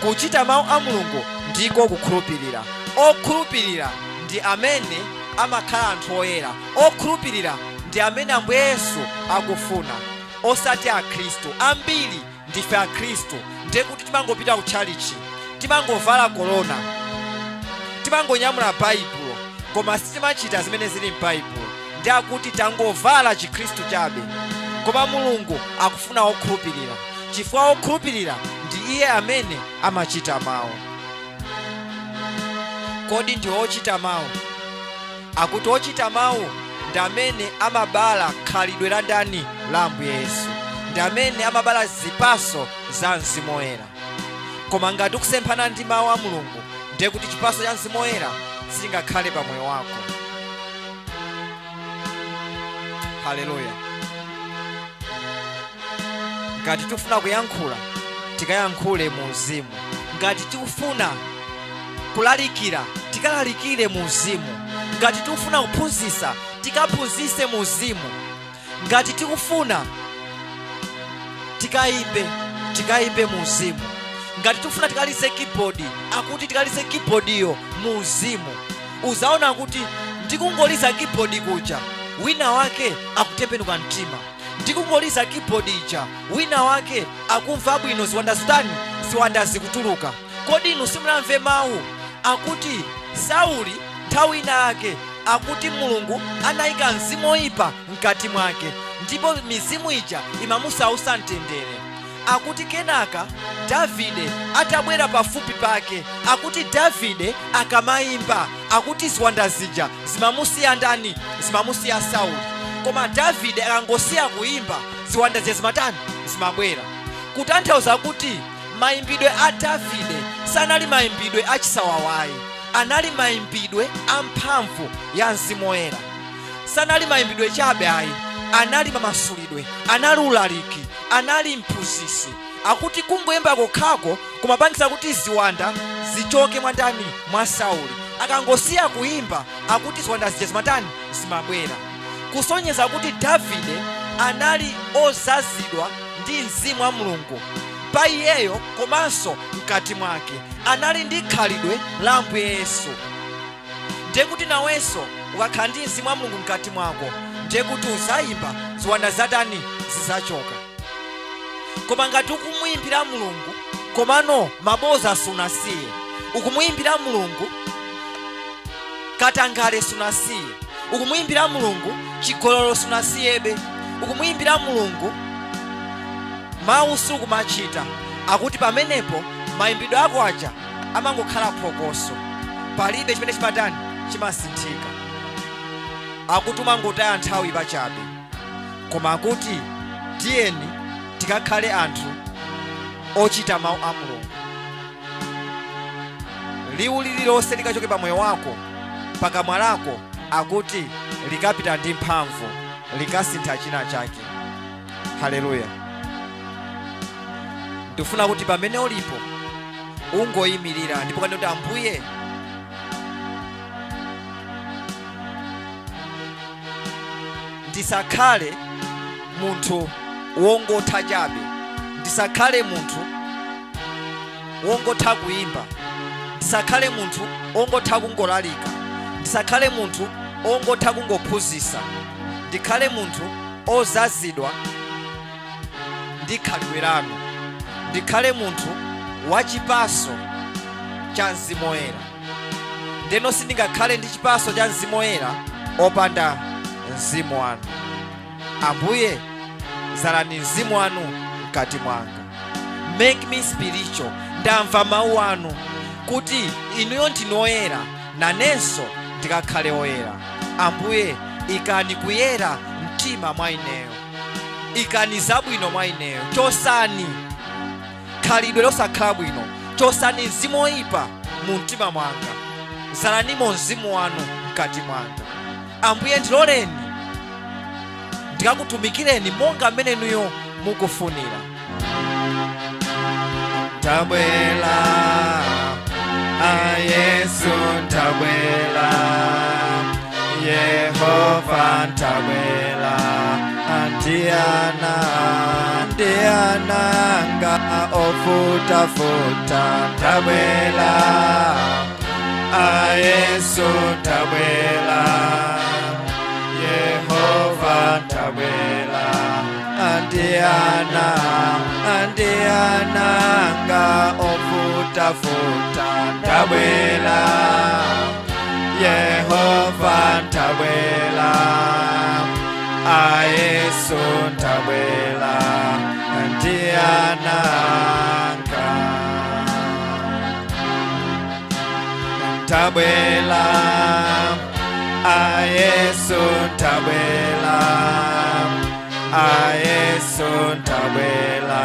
Kuchita mawu a Mulungu ndiko kukhulupirira. Okhulupirira ndi amene amakhala anthu oyera. Okhulupirira ndi amene Ambuye Yesu akufuna, osati akhristu. Ambiri ndife akhristu, ndiye kuti timangopita ku chalichi, timangovala korona, timangonyamula baibulo, koma sitimachita zimene zili m'baibulo. Ndi akuti tangovala chikhristu chabe. Koma Mulungu akufuna okhulupirira, chifukwa okhulupirira ndi iye amene amachita mawu. Kodi ndi ochita mawu? Akuti ochita mawu ndi amene amabala khalidwe la ndani la Ambuye Yesu, ndi amene amabala zipaso za Mzimu Woyera. Koma ngati ukusemphana ndi mawu a Mulungu, ndiye kuti chipaso cha Mzimu Woyera singakhale pa moyo wako. Haleluya. Ngati tikufuna kuyankhula, tikayankhule mu Mzimu. Ngati tikufuna kulalikira, tikalalikire mu Mzimu. Ngati tikufuna kuphunzitsa, tikaphunzitse mu Mzimu. Ngati tikufuna tikayimbe mu Mzimu. Ngati tikufuna tikalize keyboard, akuti tikalize keyboard iyo mu Mzimu. Uzaona kuti ndikungoliza keyboard kuja, wina wake akutembenuka mtima. Ndikungoliza keyboard ija, wina wake akumva bwino ziwanda zikutuluka. Kodi inu simunamve mawu? Akuti Sauli nthawi yake akuti Mulungu anayika mzimu oyipa mkati mwake, ndipo mizimu ija imamusausa mtendere. Akuti kenaka Davide atabwera pafupi pake, akuti Davide akamayimba, akuti ziwanda zija zimamusiya ndani? Zimamusiya Sauli. Koma Davide akangosiya kuimba, ziwanda zimabwera. Kutanthauza kuti mayimbidwe a Davide sanali mayimbidwe achisawawayi, anali mayimbidwe amphamvu ya Mzimu Woyera. Sanali mayimbidwe chabe ayi, anali mamasulidwe, anali ulaliki, anali mphunzitsi. Akuti kungoyimba kokhako kumapangitsa kuti ziwanda zichoke mwandani mwa Sauli. Akangosiya kuimba, akuti ziwanda zija zimabwera. Kusonyeza kuti Davide anali ozazidwa ndi Mzimu wa Mulungu pa iyeyo, komanso mkati mwake anali ndi khalidwe la Ambuye Yesu. Ndiye kuti nawenso ukakhala ndi Mzimu wa Mulungu mkati mwako, ndiye kuti uzayimba, ziwanda zizachoka. Koma ngati ukumuyimbira Mulungu komano maboza sunasiye. Ukumuimbira Mulungu katangale sunasiye. Ukumuimbira Mulungu chigololo sunasiyebe. Ukumuimbira Mulungu mawu sukumachita. Akuti pamenepo maimbidwe ako aja amangokhala phokoso, palibe chimene chimatani chimasinthika. Akuti umangotaya nthawi pachabe. Koma akuti tiyeni tikakhale anthu ochita mawu a Mulungu. Liwu lililonse likachoke pa moyo wako, pakamwa lako, akuti likapita ndi mphamvu, likasintha china chake. Haleluya. Ndifuna kuti pamene ulipo ungoyimirira ndipo kanoti Ambuye, ndisakhale munthu wongotha chabe, ndisakhale munthu wongotha kuimba, ndisakhale munthu wongotha kungolalika, ndisakhale munthu wongotha kungophunzitsa, ndikhale munthu ozazidwa ndi khalidwe lanu, ndikhale munthu wachipaso cha Mzimu Woyera. Ndeno sindingakhale ndi chipaso cha Mzimu Woyera opanda mzimu wanu. Ambuye, zalani mzimu wanu mkati mwanga. Make me spiritual. Ndamva mawu anu kuti inuyo ndinu oyera, nanenso ndikakhale oyera. Ambuye, ikani kuyera mtima mwa ineyo, ikani zabwino mwa ineyo, chosani khalidwe losakhala bwino, chosani mzimu oyipa mu mtima mwanga, zalanimo mzimu wanu mkati mwanga. Ambuye, ndiloleni ndikakutumikireni monga mmene inuyo mukufunira. Tabwela a Yesu, tabwela Yehova, tabwela Ndiana nga ofuta, tabwela a Yesu, tabwela Yehova, tabwela Ndiana nga ofuta, tabwela Yehova, tabwela a Yesu, tabwela Ndiana nga, tabwela a Yesu, tabwela a Yesu, tabwela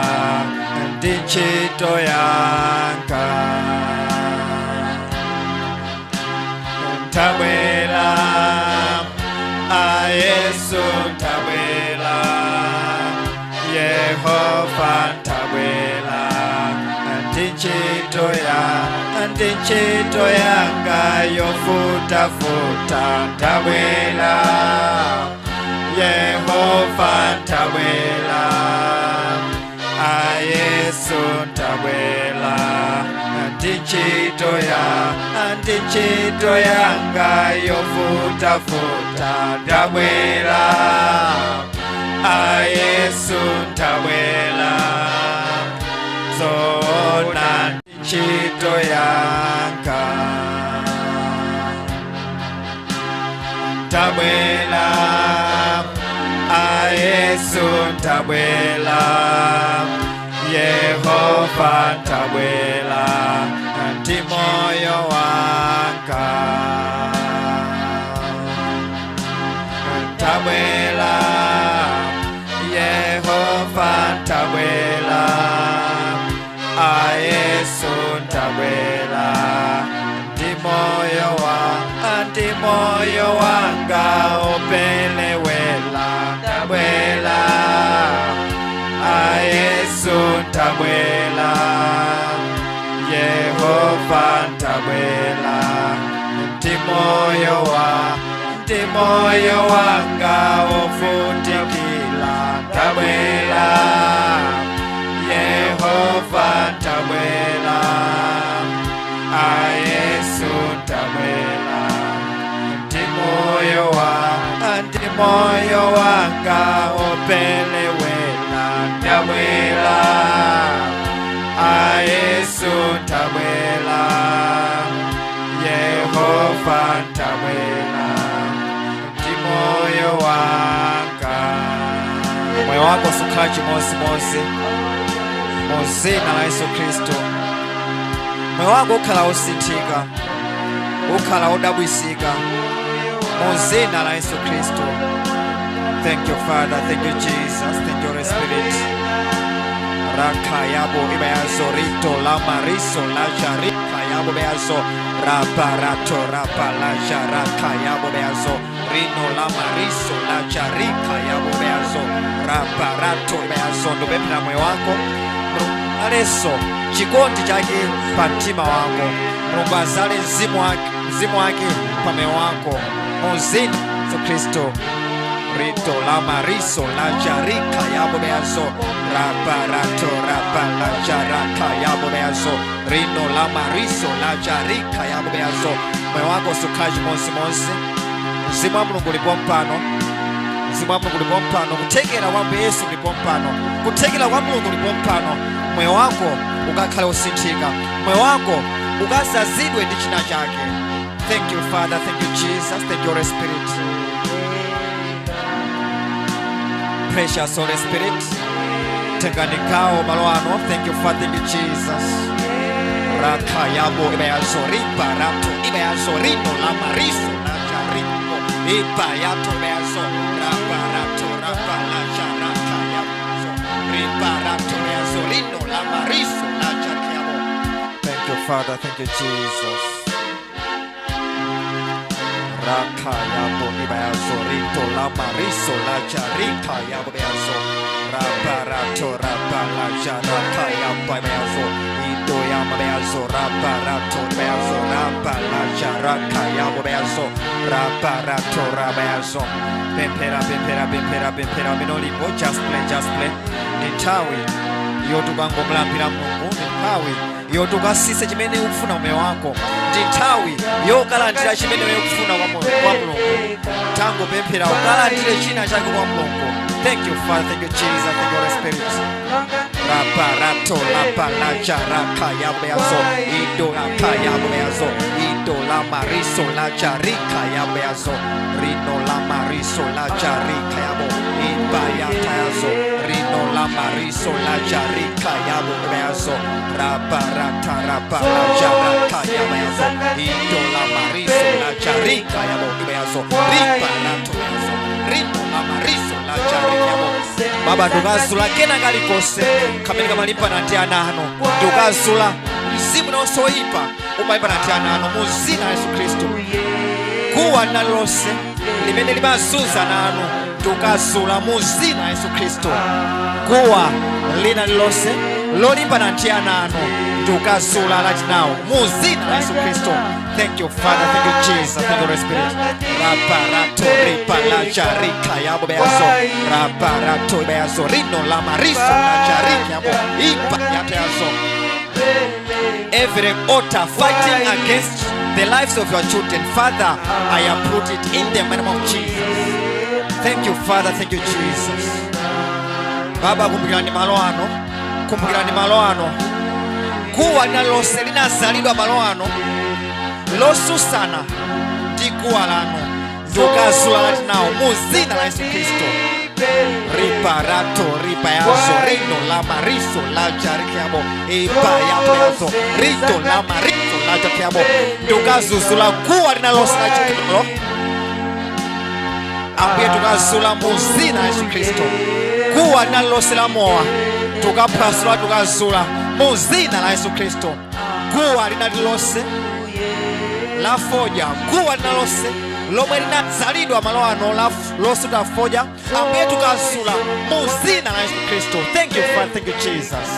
ndichito yanga, tabwela a Yesu, tabwela Yehova, tabwela ndichito yanga yofuta, tabwela Yehova, tabwela a Yesu, tabwela ndichito yanga yofuta, tabwela a Yesu, tabwela zona ndichito yanga, tabwela a Yesu, tabwela Yehova, tabwela ndi moyo wanga, tabwela Yehova, tabwela a Yesu, tabwela ndi moyo wanga opelewela, tabwela a Yesu, tabwela Yehova, tabwela ndi moyo wanga ofutikila, tabwela Yehova, tabwela a Yesu, tabwela ndi moyo wanga opelewela, tabwela a Yesu. Yesu ntabwela, Yehova ntabwela, ndi moyo wanga. Moyo wako sukhala chimozimozi mu dzina la Yesu Kristo. Moyo wako ukhala usinthika, ukhala udabwisika mu dzina la Yesu Kristo. Thank you, Father. Thank you, Jesus. Thank you, Holy Spirit. Raka yabo ibayazo rito la mariso la jarika yabo beyazo raparato rapa la jaraka yabo beyazo rino la mariso la jarika yabo beyazo raparato beyazo. Ndopemphera moyo wako aleso chikondi chake pa mtima wako. Mulungu azale mzimu wake pa moyo wako mu dzina la Yesu Kristo. Rito la mariso la jarika yabo beyazo raparato rapa la jaraka yabo beyazo rino la mariso la jarika yabo beyazo. Moyo wako sukaji monsi mzimu wa Mulungu ulipo mpano, mzimu wa Mulungu ulipo mpano, kutegera kwa Yesu ulipo mpano, kutegera kwa Mulungu ulipo mpano. Moyo wako ukakhala usinthika, moyo wako ukasazidwe ndi china chake. Thank you, Father. Thank you, Jesus. Thank you, Holy Spirit. Precious Holy Spirit, tenganikao malo ano. Thank you, Father. Thank you, Jesus. Raka yabo ibayazo ripa rato ibayazo rino la mariso la jariko iba yato ibayazo rapa rato rapa la jaraka yabo ripa rato ibayazo rino la mariso la jariko. Thank you, Father. Thank you, Jesus. Raka yabo ibayazo rito la mariso la jarika yabo beyazo raparato rapa la jaraka yabo beyazo ito yabo beyazo raparato beyazo rapa la jaraka yabo beyazo raparato rabeyazo. Bempera minolipo. Just play nitawi yotukangomulambira Mulungu, nitawi yotukasise chimene ukufuna moyo wako, ndithawi yokalandira chimene ukufuna kwa Mulungu. Tango pemphera ukalandire china chake kwa Mulungu. Thank you, Father. Thank you, Jesus. Thank you, Holy Spirit. Raparato lapa la jaraka yabo yazo ido raka yabo yazo ido la mariso la jarika yabo yazo rino la mariso la jarika yabo iba yazo rino la mariso la jarika yabo yazo raparata rapa la jaraka yabo yazo ido la mariso la jarika yabo yazo ripa rato yazo rino la mariso la jarika yabo. Baba ndukazula kena kalikose kamene kamalipa nati anano, ndukazula mzimu nosoyipa umayipa nati anano mu dzina la Yesu Kristo. Kuwa nalose limene limazuza nanu ndukazula mu dzina la Yesu Kristo. Kuwa lina lilose lolimba nati anano ndukazula lati nawo mu dzina la Yesu Kristo. Thank you, Father. Thank you, Jesus. Thank you, Holy Spirit. Raparato ripa la jarika yabo beyazo raparato beyazo rino la mariso la jarika yabo ipa yateyazo. Every altar fighting against the lives of your children, Father, I uproot it in the name of Jesus. Thank you, Father. Thank you, Jesus. Baba, kumbukirani malo ano, kumbukirani malo ano. Kuwa nalose linazalidwa malo ano losusana ndi kuwalano ndukazula lati nawo mu dzina la Yesu Kristo. Riparato ripa yazo rino la mariso la jarika yabo ipa yato yazo rito la mariso la jarika yabo ndukazuzula kuwa linalosa la chikolo ambuye tukazula mu dzina la Yesu Kristo. Kuwa linalose la mowa tukapasula tukazula mu dzina la Yesu Kristo. Kuwa linalose la foja kuwa nalose lomwe linazalidwa malo ano lose tafoja ambuye tukazula mu dzina la Yesu Kristo. Thank you, Father. Thank you, Jesus.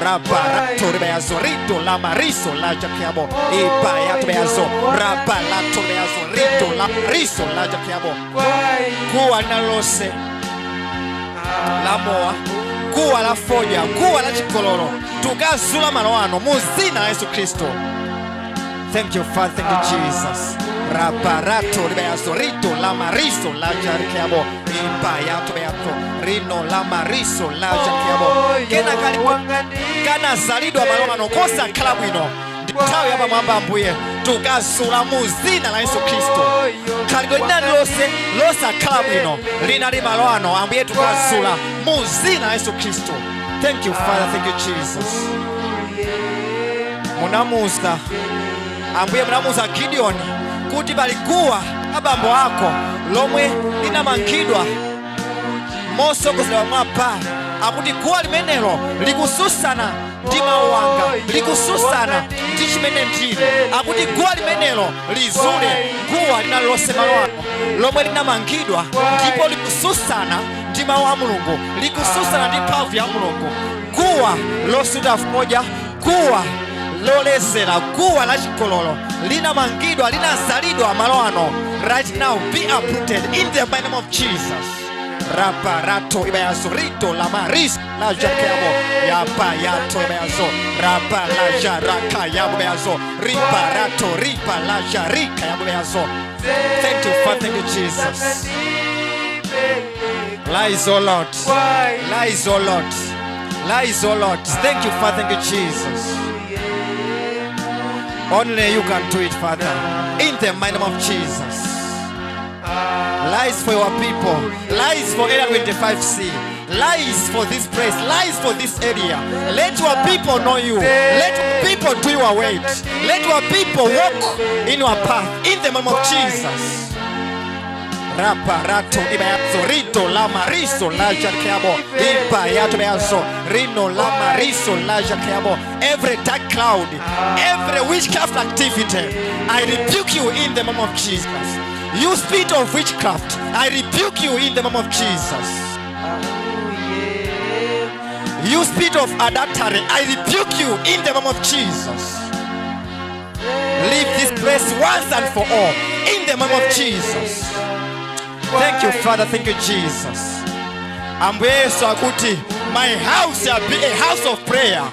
Raparato beyazo rito la mariso la jakiabo ipa yato beyazo raparato beyazo rito la mariso la jakiabo. Kuwa nalose la moa kuwa la foja kuwa la chikololo tukazula malo ano mu dzina la Yesu Kristo. Thank you, Father. Thank you, Jesus. Raparato beyazo rito la mariso la jarikabo ipa yato beyato rino la mariso la jarikabo kena kali kanazalidwa malo ano kosakhala bwino ndi nthawi yapamwamba Ambuye tukazula mu dzina la Yesu Khristu. Khalidwe lina lonse losakhala bwino linali malo ano Ambuye tukazula mu dzina la Yesu Khristu. Thank you Father, thank you Jesus. Munamuza Ambuye, munamuza Gideon kuti balikuwa abambo ako lomwe linamangidwa mosokozedwa mwapa, akuti guwa limenelo likususana ndi mawu anga, likususana ndi chimene ndili, akuti guwa limenelo lizule guwa lina lonse malo ano lomwe linamangidwa ndipo likususana ndi mawu a Mulungu, likususana ndi mphamvu ya Mulungu, guwa losuta fodya, guwa lolezera, guwa la chikololo linamangidwa, linazalidwa malo ano. Right now be uprooted in the name of Jesus. Raparato ibayazo rito la maris la jakeamo yapa yato ibayazo rapa la jaraka yabo ibayazo riparato ripa la jarika yabo ibayazo. Thank you Father, thank you Jesus. Lies, oh Lord, lies, oh Lord, lies, oh Lord. Thank you Father, thank you Jesus. Only you can do it, Father, in the name of Jesus. Lies for your people, lies for area 25C, lies for this place, lies for this area. Let your people know you, let your people do your way, let your people walk in your path, in the name of Jesus. Raparato ibayazo rito la mariso la jakeabo ibayato ibayazo rino la mariso la jakeabo. Every dark cloud, every witchcraft activity, I rebuke you in the name of Jesus. You spirit of witchcraft, I rebuke you in the name of Jesus. You spirit of adultery, I rebuke you in the name of Jesus. Leave this place once and for all in the name of Jesus. Thank you Father, thank you Jesus. Ambuye akuti my house shall be a house of prayer.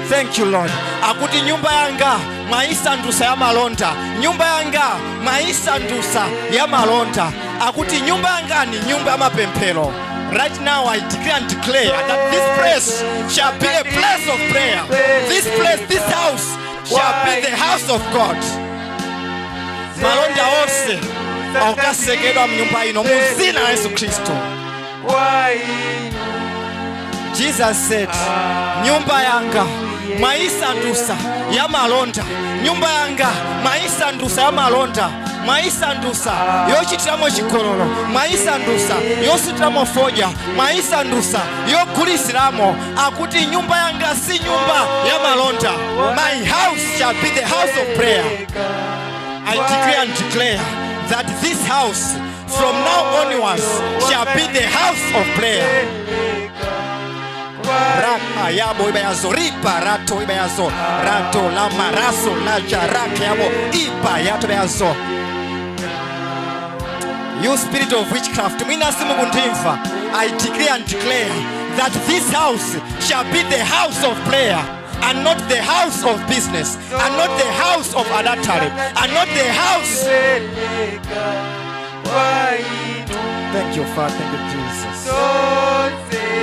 Thank you Lord. Akuti nyumba yanga maisa ndusa ya malonda, nyumba yanga maisa ndusa ya malonda. Akuti nyumba yanga ni nyumba ya mapempero. Right now I decree and declare that this place shall be a place of prayer. This place, this house shall be the house of God. Malonda ose okasekedwa mnyumba ino muzina la Yesu Kristo. Jesus said, nyumba yanga maisa ndusa ya malonda, nyumba yanga maisa ndusa ya malonda, maisa ndusa yochitiramo chikololo, maisa ndusa yositiramo fodya, maisa ndusa yokulisiramo. Akuti nyumba yanga si nyumba ya malonda. My house shall be the house of prayer. I decree and declare that this house from now onwards shall be the house of prayer. Rapa yabo ibayazo ripa rato ibayazo rato la maraso la jaraka yabo ipa yato ibayazo. You spirit of witchcraft, I decree and declare that this house shall be the house of prayer, and not the house of business, and not the house of adultery, and not the house. Thank you, Father. Thank you, Jesus.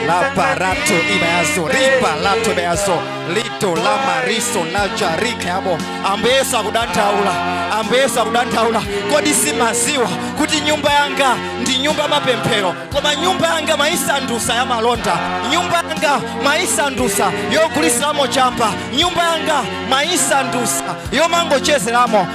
La parato ibayazo ripa lato ibayazo lito la mariso la jarika yabo. Ambesa kudantaula, ambesa kudantaula. Kodi simaziwa kuti nyumba yanga ndi nyumba mapempero, koma nyumba yanga maisa ndusa ya malonda, nyumba yanga maisa ndusa yokulisiramo chamba, nyumba yanga maisa ndusa yomango chezeramo.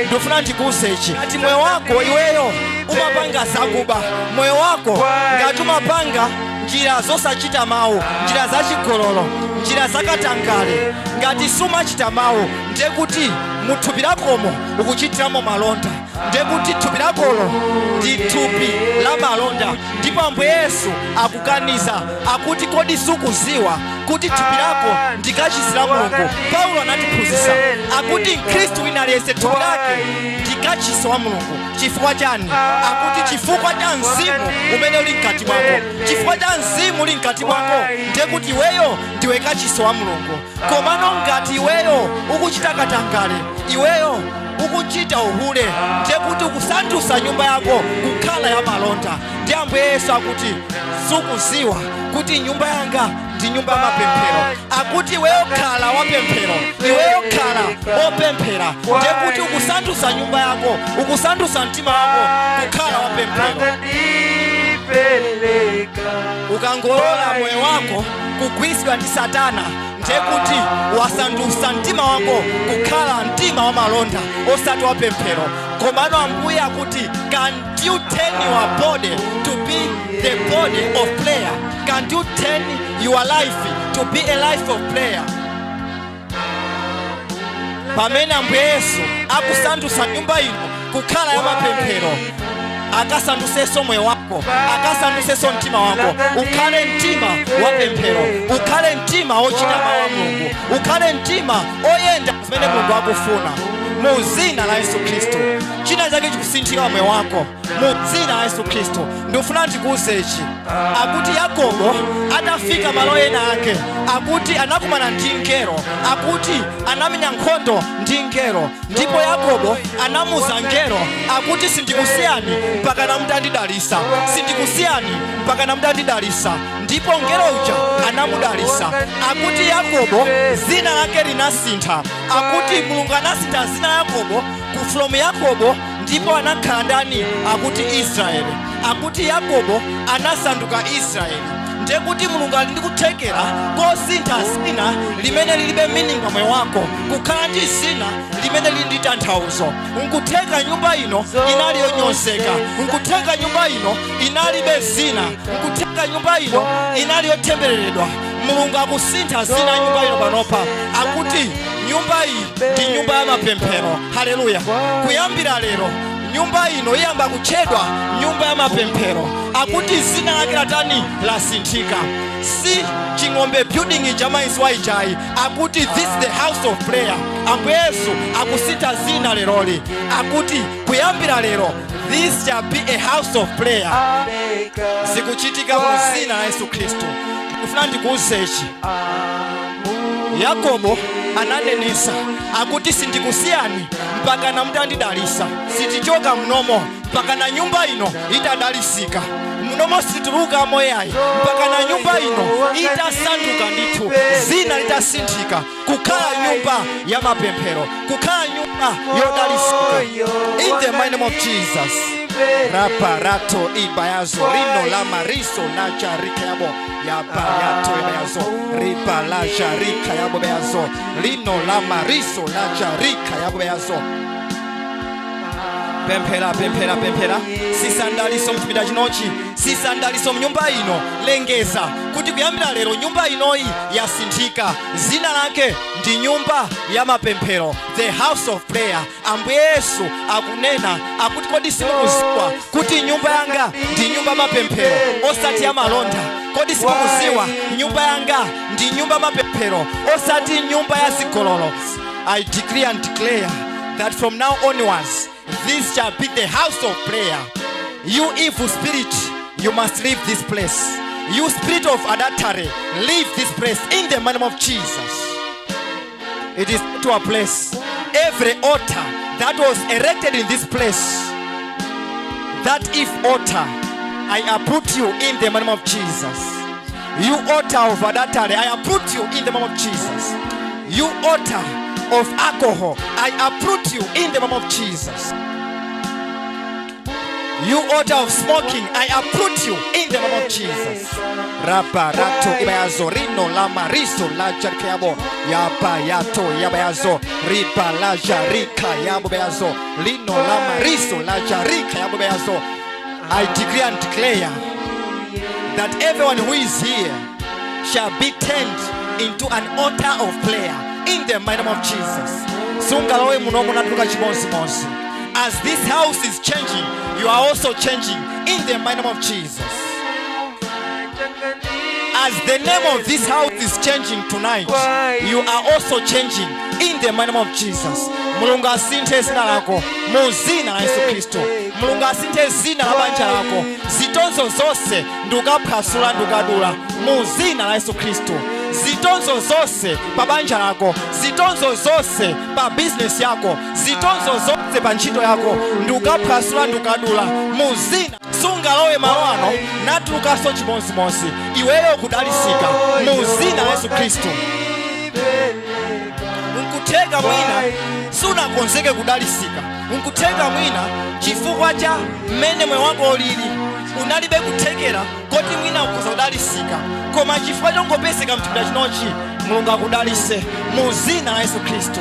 Ndofuna ndikuse ichi ati moyo wako iweyo umapanga zakuba, moyo wako ngati umapanga njira zosachita mawu, njira za chikololo, njira zakatangale, ngati sumachita mawu, ndiye kuti muthupi lakomo ukuchitiramo malonda, ndiye kuti thupi lakolo ndi thupi la malonda. Ndipo Ambuye Yesu akukaniza akuti kodi sukuziwa kuti thupi lako ndikachisi Mulungu. Paulo anatiphunzitsa akuti Khristu wina aliyense thupi lake ndikachisi wa Mulungu. Chifukwa chani? Akuti chifukwa cha Mzimu umene uli mkati mwako. Chifukwa cha Mzimu uli mkati mwako ndiye kuti iweyo ndiwe kachisi wa Mulungu. Komano ngati iweyo ukuchita katangale, iweyo ukuchita uhule ndiye kuti ukusandutsa nyumba yako kukhala ya malonda. Ndi Ambuye Yesu akuti sukuziwa kuti nyumba yanga ndi nyumba ya mapemphero. Akuti iweyo khala wapemphero, iweyo khala opemphera, ndiye kuti ukusandutsa nyumba yako, ukusandutsa mtima wako kukhala wapemphero. Ukangolola moyo wako kugwisidwa ndi Satana, ndiye kuti wasandutsa mtima wako kukhala mtima wa malonda osati wapemphero. Komano Ambuye akuti, can you turn your body to be the body of prayer? Can you turn your life to be a life of prayer? Pamene Ambuye Yesu akusandutsa nyumba ino kukhala ya mapemphero, akasandutsa moyo wako, akasandutsa mtima wako, ukhale mtima wa pemphero, ukhale mtima ochita mawu a Mulungu, ukhale mtima oyenda zimene Mulungu akufuna. Mu dzina la Yesu Kristo, china chake chikusinthika moyo wako mu dzina la Yesu Kristo. Ndifuna ndikuuze ichi, akuti Yakobo atafika malo ena ake, akuti anakumana ndi mngelo, akuti anamenya nkhondo ndi mngelo, ndipo Yakobo anamuza mngelo akuti sindikusiyani mpaka namutandidalisa, sindikusiyani mpaka namutandidalisa. Ndipo mngelo uja anamudalisa. Akuti Yakobo zina lake linasintha, akuti Mulungu anasintha zina Yakobo ku from Yakobo ndipo anakhala ndani, akuti Israeli. Akuti Yakobo anasanduka Israeli. Ndiye kuti Mulungu ali ndi kuthekera kosintha zina limene lilibe meaning pa moyo wako kukhala ndi zina limene lili ndi tanthauzo. Nkutheka nyumba ino inali yonyozeka, nkutheka nyumba ino inalibe zina, nkutheka nyumba ino inali yotembereredwa. Mulungu akusintha zina nyumba ino panopa, akuti nyumba iyi ndi nyumba ya mapemphero. Haleluya. Kuyambira lero nyumba ino iyamba kutchedwa nyumba ya mapemphero. Akuti zina lake latani lasinthika, si ching'ombe building ijamaiswa ijayi. Akuti this is the house of prayer. Ambuye Yesu akusintha zina leroli, akuti kuyambira lero this shall be a house of prayer. Zikuchitika mu zina la Yesu Kristo. Ufuna ndikuuze ichi, Yakobo ananenesa akuti sindikusiyani mpaka namutandidalisa, sitichoka mnomo mpaka na nyumba ino itadalisika, mnomo situluka moyayi mpaka na nyumba ino itasanduka ndithu, zina litasinthika kukhala nyumba ya mapemphero, kukhala nyumba yodalisika. In the mighty name of Jesus. Raparato ibayazo rino la mariso na charika yabo ya bayato ibayazo ripa la charika yabo beyazo rino la mariso na charika yabo beyazo. Pemphera, pemphera, pemphera. Sisandaliso mchipinda chinochi, sisandaliso mnyumba ino. Lengeza kuti kuyambira lero nyumba inoi yasinthika, zina lake ndi nyumba ya mapemphero, the house of prayer. Ambuye Yesu akunena akuti kodi simukuziwa kuti nyumba yanga ndi nyumba ya mapemphero osati ya malonda? Kodi simukuziwa nyumba yanga ndi nyumba ya mapemphero osati nyumba ya zigololo? I decree and declare that from now onwards this shall be the house of prayer. You evil spirit, you must leave this place. You spirit of adultery, leave this place in the name of Jesus. It is to a place. Every altar that was erected in this place, that if altar, I uproot you in the name of Jesus. You altar of adultery, I uproot you in the name of Jesus. You altar of alcohol, I uproot you in the name of Jesus. You altar of smoking, I uproot you in the name of Jesus. Raparato ibayazo rino la mariso la jarikayabo yaba yato yabayazo ripa la jarika yabo beyazo rino la mariso la jarika yabo beyazo. I decree and declare that everyone who is here shall be turned into an altar of prayer in the name of Jesus. Sungalowe munomo natuka chibonsi bonsi. As this house is changing, you are also changing in the name of Jesus. As the name of this house is changing tonight, you are also changing in the name of Jesus. Mulungu asinthe zina lako mu zina la Yesu Kristo. Mulungu asinthe zina la banja lako, zitonzo zose ndukaphwasula ndukadula mu zina la Yesu Kristo. zitonzo zonse pa banja lako, zitonzo zonse pa business yako, zitonzo zonse pa ntchito yako, ndikukaphwasula ndikukadula muzina. Sungalowe malo ano natulukaso chimozimozi, iweyo kudalisika muzina Yesu Kristo. Nkutega mwina sunakonzeke kudalisika, nkutega mwina chifukwa cha mmene moyo wako ulili unalibe kuthekera koti mwina ukuza kudalisika, koma chifukwa chongopeseka mtunda chinochi Mulungu akudalise muzina Yesu Kristo.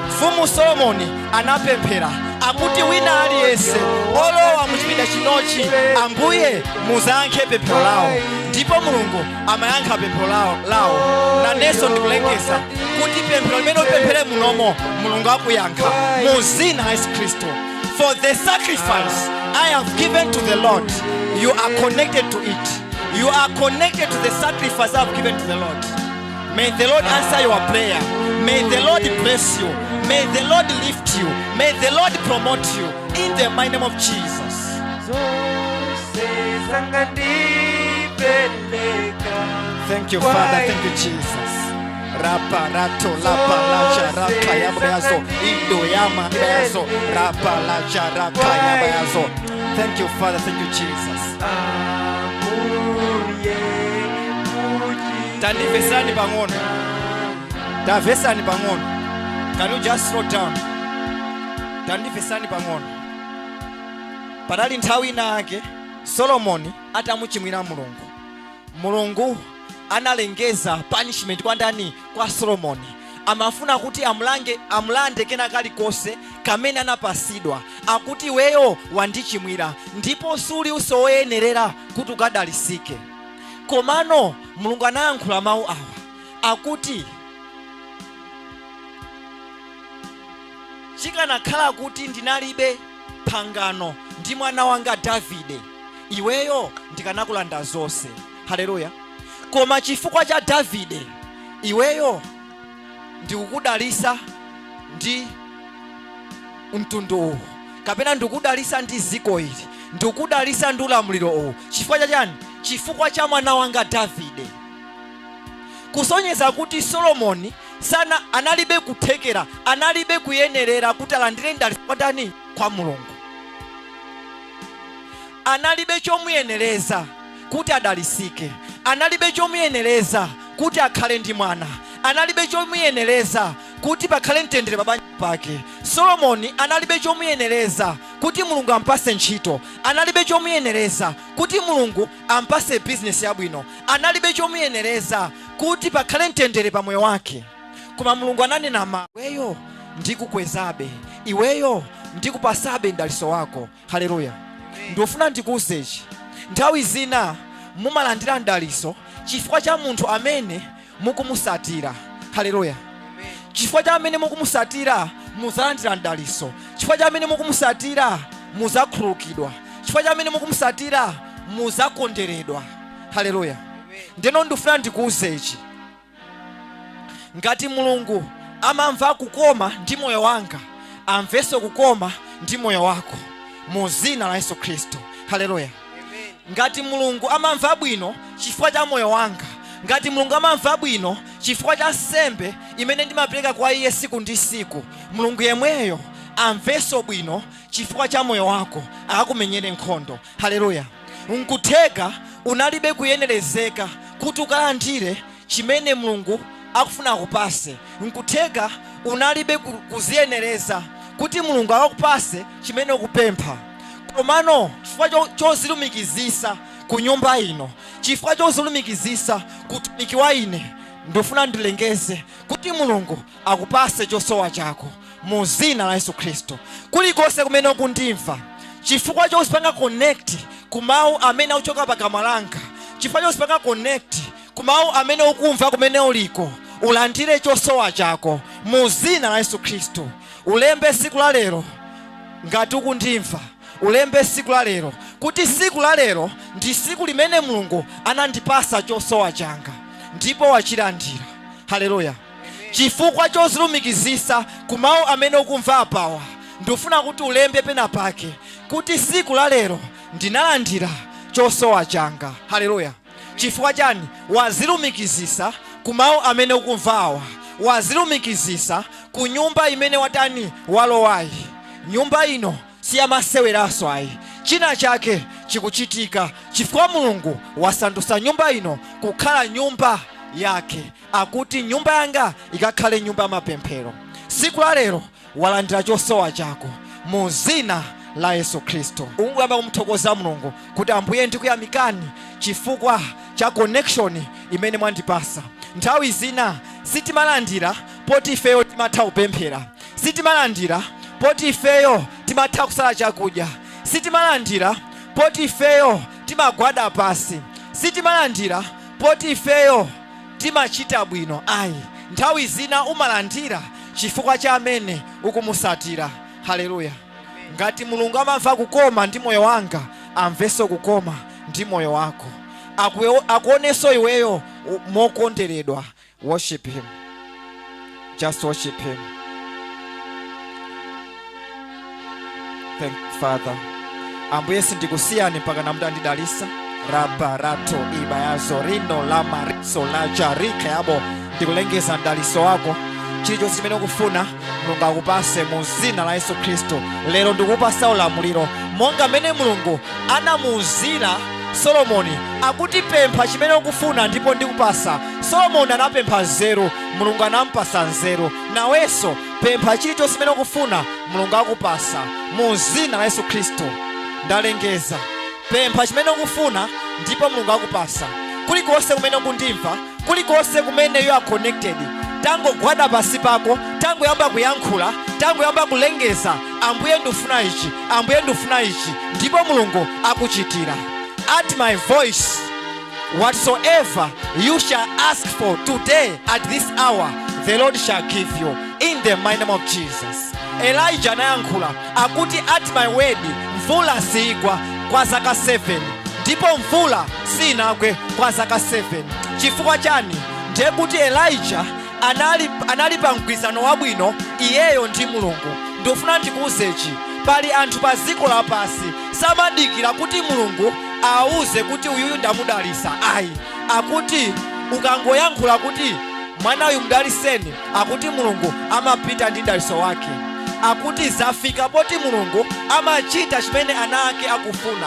Mfumu Solomoni anapemphera akuti wina aliyense olowa muchipinda chinochi, Ambuye muzayankhe pemphero lawo, ndipo Mulungu amayankha pemphero lawo. Nanenso ndikulengeza kuti pemphero limene upemphere munomo Mulungu akuyankha muzina Yesu Kristo. For the sacrifice I have given to the Lord, you are connected to it. You are connected to the sacrifice I have given to the Lord. May the Lord answer your prayer. May the Lord bless you. May the Lord lift you. May the Lord promote you in the mighty name of Jesus. Thank you, Father. Thank you, Jesus. Rapa rato lapa lacha raka yabayazo indo yama yazo rapa lacha raka yabayazo. Thank you, Father. Thank you, Jesus. Tandivesani bangono. Davesani bangono. Can you just slow down? Tandivesani bangono. Padali nthawi nake Solomoni atamuchimwira Mulungu. Mulungu analengeza punishment kwa ndani kwa Solomoni. Amafuna kuti amulande kena kalikose kamene anapasidwa, akuti weyo wandichimwira ndipo suli usoyenerera kuti ukadalisike. Komano Mulungu anayankhula mawu awa akuti chikanakhala kuti ndinalibe pangano ndi mwana wanga Davide, iweyo ndikanakulanda zonse. Haleluya. Koma chifukwa cha Davide, iweyo ndikukudalisa ndi mtundu uwu, kapena ndikudalisa ndi ziko ili, ndikudalisa ndi ulamuliro uwu. Chifukwa cha chani? Chifukwa cha mwana wanga Davide. Kusonyeza kuti Solomoni sana analibe kuthekera, analibe kuyenerera kuti alandire ndaliso kwa ndani kwa Mulungu. Analibe chomuyenereza kuti adalisike, analibe chomuyenereza kuti akhale ndi mwana, analibe chomuyenereza kuti pakhale mtendere pabanja pake. Solomoni analibe chomuyenereza kuti Mulungu ampase ntchito, analibe chomuyenereza kuti Mulungu ampase business yabwino, analibe chomuyenereza kuti pakhale mtendere pa moyo wake. Koma Mulungu ananena, iweyo ndikukwezabe, iweyo ndikupasabe ndaliso wako. Haleluya. Ndofuna ndikuuzechi, nthawi zina mumalandira ndaliso chifukwa cha munthu amene mukumusatira. Haleluya. Chifukwa cha amene mukumusatira muzalandira ndaliso, chifukwa cha amene mukumusatira muzakhululukidwa, chifukwa cha amene mukumusatira muzakonderedwa. Haleluya. Ndeno ndofuna ndikuuzechi, ngati Mulungu amamva kukoma ndi moyo wanga, amveso kukoma ndi moyo wako muzina la Yesu Kristo. Haleluya. Ngati Mulungu amamva bwino chifukwa cha moyo wanga, ngati Mulungu amamva bwino chifukwa cha sembe imene ndimapereka kwa iye siku ndi siku, Mulungu yemweyo amveso bwino chifukwa cha moyo wako, akakumenyere nkhondo. Haleluya. Nkutheka unalibe kuyenerezeka kuti ukalandire chimene Mulungu akufuna kupase. Nkutheka unalibe kuziyenereza kuti Mulungu akupase chimene ukupempha. Komano chifukwa chozilumikizisa ku nyumba ino, chifukwa chozilumikizisa kutumiki wa ine, ndofuna ndilengeze kuti Mulungu akupase chosowa chako muzina la Yesu Kristo. Kulikonse kumene ukundimva, chifukwa chosipanga connect kumawu amene uchoka pakamwa langa, chifukwa chosipanga connect kumawu amene ukumva kumene uliko, ulandire chosowa chako muzina la Yesu Kristo. Ulembe siku la lero, ngati ukundimva, ulembe siku la lero kuti siku la lero ndi siku limene Mulungu anandipasa chosowa changa, ndipo wachilandira. Haleluya. Chifukwa chozilumikizisa kumawu amene ukumva apawa, ndofuna kuti ulembe pena pake kuti siku la lero ndinalandira chosowa changa. Haleluya. chifukwa chani? Wazilumikizisa ku mawu amene ukumvawa, wazilumikizisa ku nyumba imene watani walowayi. Nyumba ino siyamaseweraso ayi, china chake chikuchitika chifukwa Mulungu wasandusa nyumba ino kukhala nyumba yake. Akuti nyumba yanga ikakhale nyumba mapemphero. Siku la lero walandira chosowa chako mu zina la Yesu Kristo. Unguyamba kumthokoza Mulungu kuti Ambuye ndikuyamikani chifukwa cha connection imene mwandipasa. Nthawi zina sitimalandira poti ifeyo timatha kupemphera, sitimalandira poti ifeyo timatha kusala chakudya, sitimalandira poti ifeyo timagwada pasi, sitimalandira poti ifeyo timachita bwino. Ayi, nthawi zina umalandira chifukwa cha amene ukumusatira. Haleluya. Ngati Mulungu amamva kukoma ndi moyo wanga, amveso kukoma ndi moyo wako, akuoneso iweyo mokondedwa. Worship him. Just worship him. Thank you, Father. Ambuye sindikusiyani mpaka namuda ndidalisa. Raba rato ibayazo rino la mariso la jarika yabo. Ndikulengeza ndaliso wako. Chilichonse chimene ukufuna Mulungu akupase mu zina la Yesu Kristo. Lero ndikupasa ulamuliro monga mene Mulungu anamuuzira Solomoni, akuti pempha chimene ukufuna ndipo ndikupasa. Solomoni anapempha nzeru, Mulungu anampasa nzeru. Naweso pempha chilichonse chimene ukufuna, Mulungu akupasa mu zina la Yesu Kristo. Ndalengeza, pempha chimene ukufuna ndipo Mulungu akupasa. Kulikonse kumene ukundimva, kulikonse kumene you are connected, tango gwada pasi pako, tango yamba kuyankhula, tango yamba kulengeza, Ambuye ndufuna ichi, Ambuye ndufuna ichi, ndipo Mulungu akuchitira. At my voice, whatsoever you shall ask for today at this hour, the Lord shall give you, in the mighty name of Jesus. Elijah anayankhula akuti at my word mvula sigwa kwa zaka 7, ndipo mvula sinagwe kwa zaka 7. Chifukwa chani? Ndiye kuti Elijah anali pa mgwirizano wabwino iyeyo ndi Mulungu. Ndofuna ndikuuzechi, pali anthu pa dziko lapasi samadikira kuti Mulungu auze kuti uyuyu ndamudalisa. Ayi, akuti ukangoyankhula kuti mwana uyu mdaliseni, akuti Mulungu amapita ndi daliso wake. Akuti zafika poti Mulungu amachita chimene ana ake akufuna,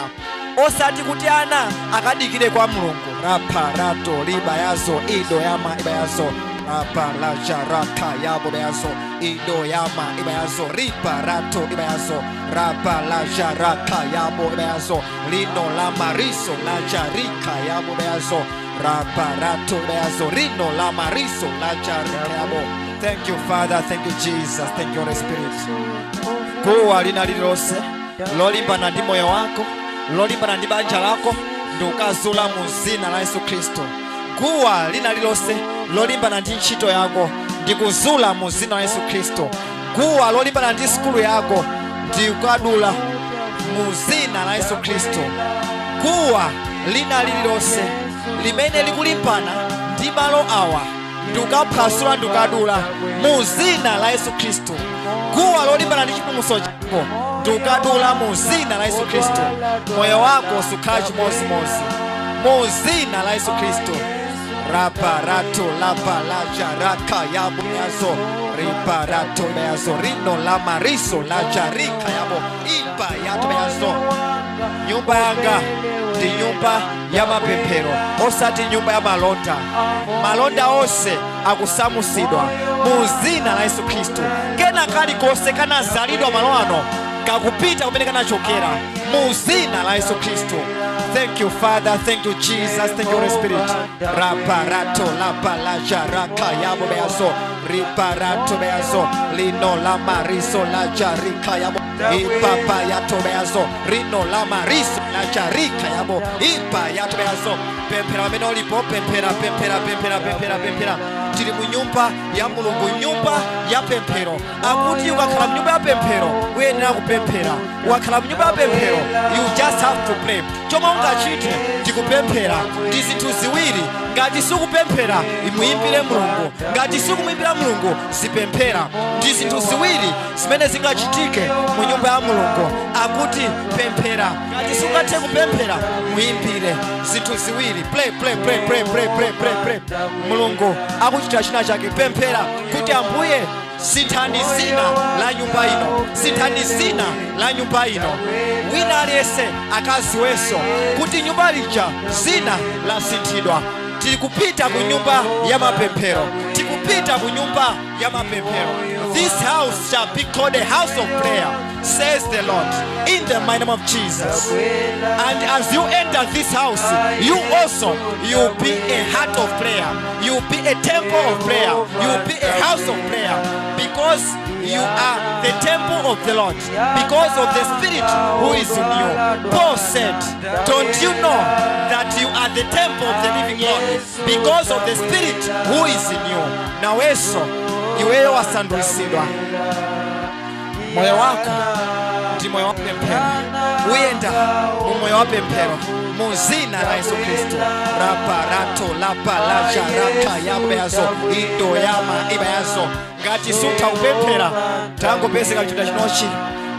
osati kuti ana akadikire kwa Mulungu. Raparato libayazo ido yama ibayazo rapala jaraka yabo ibayazo ido yama ibayazo riparato ibayazo rapala jaraka yabo ibayazo lino la mariso la jarika yabo ibayazo raparato ibayazo rino la mariso la jarika yabo. Thank you, Father. Thank you, Jesus. Thank you, Holy Spirit. Kuwa lina lilose lolimbana ndi moyo wako, lolimbana ndi banja lako, ndukazula mu zina la Yesu Kristo. Kuwa lina lilose lolimbana ndi ntchito yako, ndikuzula mu zina la Yesu Kristo. Kuwa lolimbana ndi skulu yako, ndikadula mu zina la Yesu Kristo. Kuwa lina lilose limene likulimbana ndi malo awa, ndukapasula ndukadula mu zina la Yesu Kristo. Kuwa lolimbana ndi chipulumutso chako, ndukadula mu zina la Yesu Kristo. Moyo wako sukhala chimozimozi mu zina la Yesu Kristo. Raparato lapa la jaraka yabo yazo riparato yazo rino la mariso la jarika yabo ipa yato yazo. Nyumba yanga ndi nyumba ya mapemphero, osati nyumba ya malonda. Malonda ose akusamusidwa mu zina la Yesu Kristo. Kena kali kose kana zalidwa malo ano kakupita kumene kanachokera mu zina la Yesu Kristo. Thank you, Father. Thank you, Jesus. Thank you, Holy Spirit. Raparato lapa la jaraka yabo beazo riparato beazo lino la mariso la jarika yabo ipapa yato beazo rino la mariso la jarika yabo ipa yato beazo. Pempera meno lipo pempera pempera pempera pempera pempera. Tiri mu nyumba ya Mulungu, nyumba ya pempero. Akuti ukakhala mu nyumba ya pempero uyenera kupempera. Wakhala mu nyumba ya pempero, you just have to pray. chomwe ungachite ndikupemphera. Ndi zinthu ziwiri. Ngati sikupemphera imuyimbire Mulungu, ngati sikumuyimbira Mulungu zipemphera. Ndi zinthu ziwiri zimene zingachitike mu nyumba ya Mulungu. Akuti pemphera, ngati sungathe kupemphera muyimbire. Zinthu ziwiri. Play. Mulungu akuchita china chake. Pemphera kuti Ambuye sinthani zina la nyumba ino, sinthani zina la nyumba ino. Wina aliyense akaziwenso kuti nyumba lija zina la sinthidwa. Tikupita ku nyumba ya mapemphero, tikupita ku nyumba ya mapemphero. This house shall be called a house of prayer, says the Lord, in the mighty name of Jesus. And as you enter this house, you also, you'll be a heart of prayer, you'll be a temple of prayer, you'll be a house of prayer, because you are the temple of the Lord, because of the Spirit who is in you. Paul said, don't you know that you are the temple of the living Lord, because of the Spirit who is in you? Now eso iweyo wasandulisidwa. Moyo wako ndi moyo wa pemphero. Uyenda moyo wa pemphero mu zina la Yesu Kristo. Raparato lapalaja raka yabeazo indo yama ibeazo. Ngati suta upemphera tango pese kachuta chinochi.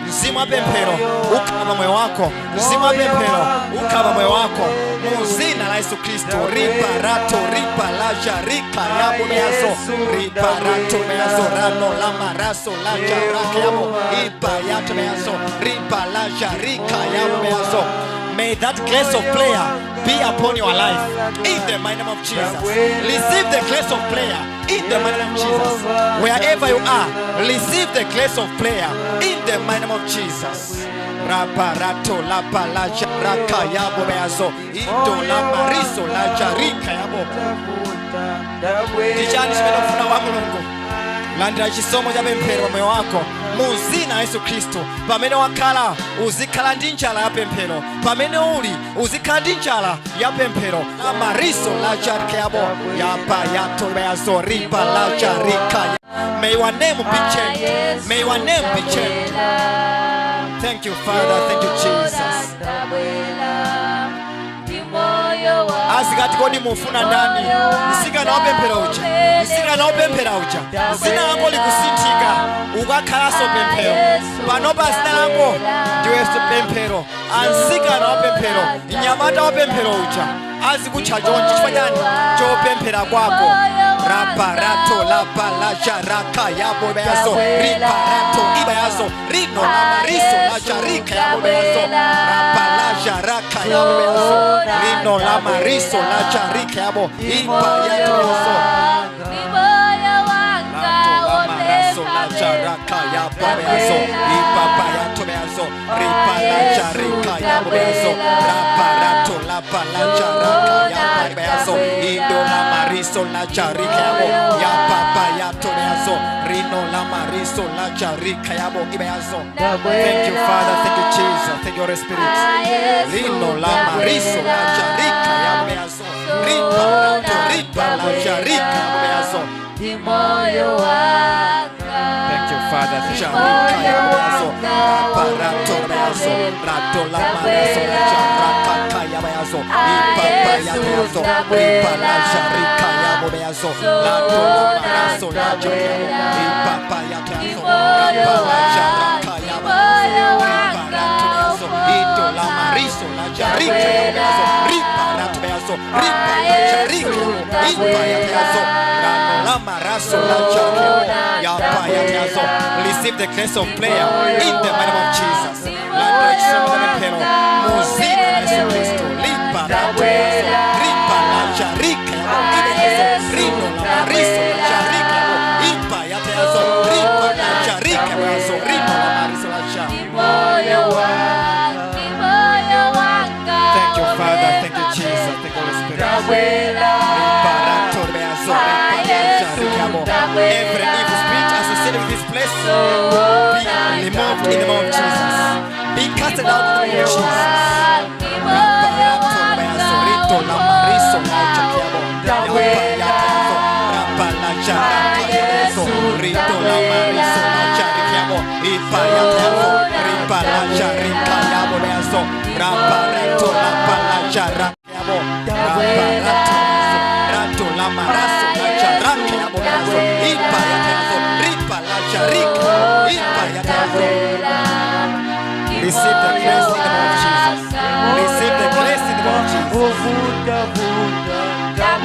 Mzimu wa pemphero ukhala moyo wako. Mzimu wa pemphero ukhala moyo wako mu zina la Yesu Kristo. Riparato ripalaja rika yabo beazo. Riparato beazo rano lama raso laja raka yabo ipa yato beazo. Ripalaja rika yabo beazo. May that grace of prayer be upon your life in the mighty name of Jesus. Receive the grace of prayer in the mighty name of Jesus. Wherever you are, receive the grace of prayer in the mighty name of Jesus. Raparato lapa laja raka yabo beazo indo lama riso laja rika yabo. Dijani chimene ufuna wa Mulungu. Landira chisomo cha pemphero moyo wako mu zina la Yesu Kristo. Pamene wakhala uzikhala ndi njala ya pemphero, pamene uli uzikhala ndi njala ya pemphero. Amariso la charke yabo yapa yato beazo ripa la charika. May your name be changed. May your name be changed. Thank you, Father. Thank you, Jesus. Azikati kodi mufuna ndani isika na opemphera uja, isika na opemphera uja, zina lako likusinthika ukakhalaso pemphero. Panopa zina lako ndiweso pemphero, ansika na opemphero, inyamata opemphero uja azikutcha chonchi chifukwa chani chopemphera kwako. Raparato lapa laja raka yabo beazo riparato ibeazo rino lamariso laja rika yabo beazo rapalaja raka yabo beazo rino lamariso laja rika yabo ipa yato beazo laja raka yabo beazo ipa yato beazo ripalaja rika yabo beazo raparato lapa laja raka yabo beazo indo lamariso laja rika yabo ya papa ya toneazo rino la mariso la charika yabo ibeazo. Thank you, Father. Thank you, Jesus. Thank you, Holy Spirit. Rino la mariso la charika yabo beazo ripa la charika yabo beazo. Thank you, Father. Charika yabo beazo parato beazo rato la mariso la charaka yabo beazo ipapa ya beazo ripa la charika yabo beazo rato la mariso la charika ipapa ya beazo ripa la charaka yabo beazo ito la mariso la charika yabo beazo ripa rato beazo ripa la charika ipa ya beazo la maraso la charika yapa ya beazo. Receive the grace of prayer in the name of Jesus. Lando isomo da pempero muzina la Yesu Kristo lipa rato beazo ripa la charika yabo rino la mariso la charika ipa ya beazo ripa la charika beazo rino la mariso la charika. Thank you, Father. Thank you, Jesus. Thank you, Holy Spirit. Every evil spirit associated with this place be removed in the name of Jesus. Be casted out in the name of Jesus. rato la maraso la charaka ya bonazo ipa ya tazo ripa la charika ipa ya tazo. Receive the grace in the name of Jesus. Receive the grace in the name of Jesus. Thank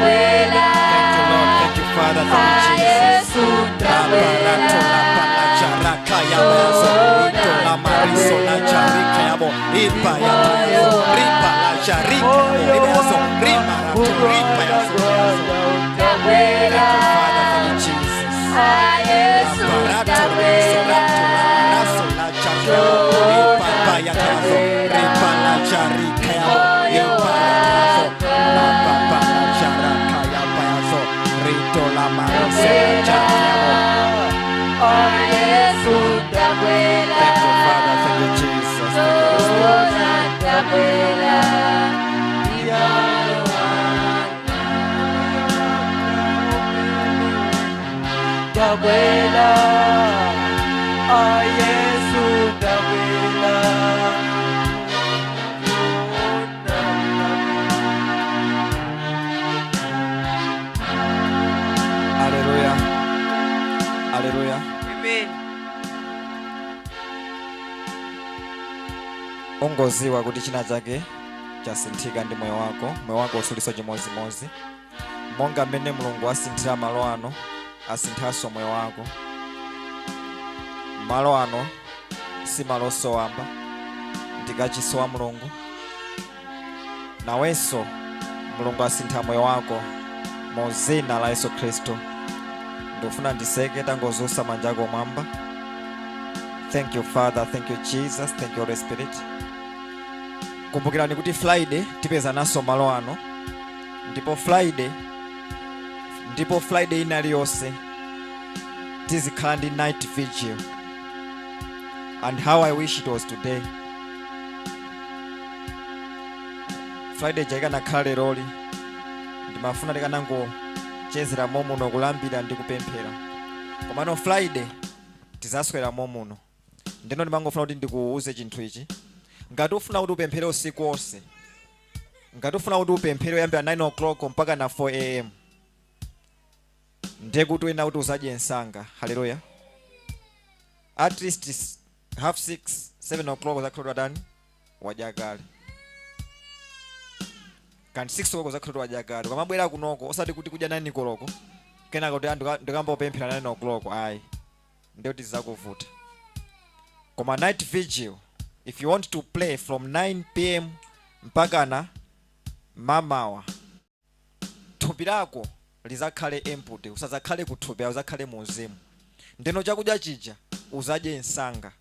you, Lord. Thank you, Father. Thank you, Jesus. Rato la pala charaka ya bonazo ito la mariso la charika ya bo ipa ya tazo ripa la charika bonazo ripa rato ripa ya zo. Thank you, Father. Thank you, Jesus. Rato la maraso la charika ipa ya tazo ripa la charika ya bo ipa ya tazo la papa la charaka ya payazo rito la maraso la charika ya bo. Thank you, Father. Thank you, Jesus. Thank Hallelujah. Hallelujah. Amen. Ongoziwa kuti china chake chasinthika ndi moyo wako usuliso chimozimozi monga mmene Mulungu asinthira malo ano asinthaso moyo wako. Malo ano si malo osowamba ndikachisowa Mulungu nawenso Mulungu asintha moyo wako mu zina la Yesu Kristo. Ndofuna ndiseke tangozusa manja ako mwamba. Thank you, Father. Thank you, Jesus. Thank you, Holy Spirit. Kumbukirani kuti Friday tipeza naso malo ano ndipo Friday inaliyonse tizikhala ndi night vigil, and how I wish it was today. Friday jaikanakhala leroli ndimafuna tikanango chezera momuno kulambira ndi kupemphera, komano Friday tizaswera momuno. Ndino ndimangofuna kuti ndikuuze chinthu ichi. Ngati ufuna kuti upemphere usiku wonse, ngati ufuna kuti upemphere uyambira 9 o'clock mpaka na 4 am, ndiye kuti wena kuti uzadye nsanga. Hallelujah. At least 5:30, 7 o'clock uzakhala dani wadya kale, kanti 6 o'clock uzakhala wadya kale. Kamabwera kunoko osati kuti kudya 9 koloko kenako kuti ndikamba upemphera 9 o'clock, ayi ndiye kuti zizakuvuta. Koma night vigil, if you want to play from 9 p.m. mpaka na mamawa, thupi lako lizakhale empty, usazakhale kuthupi, uzakhale mu mzimu. Ndeno chakudya chija uzadye nsanga.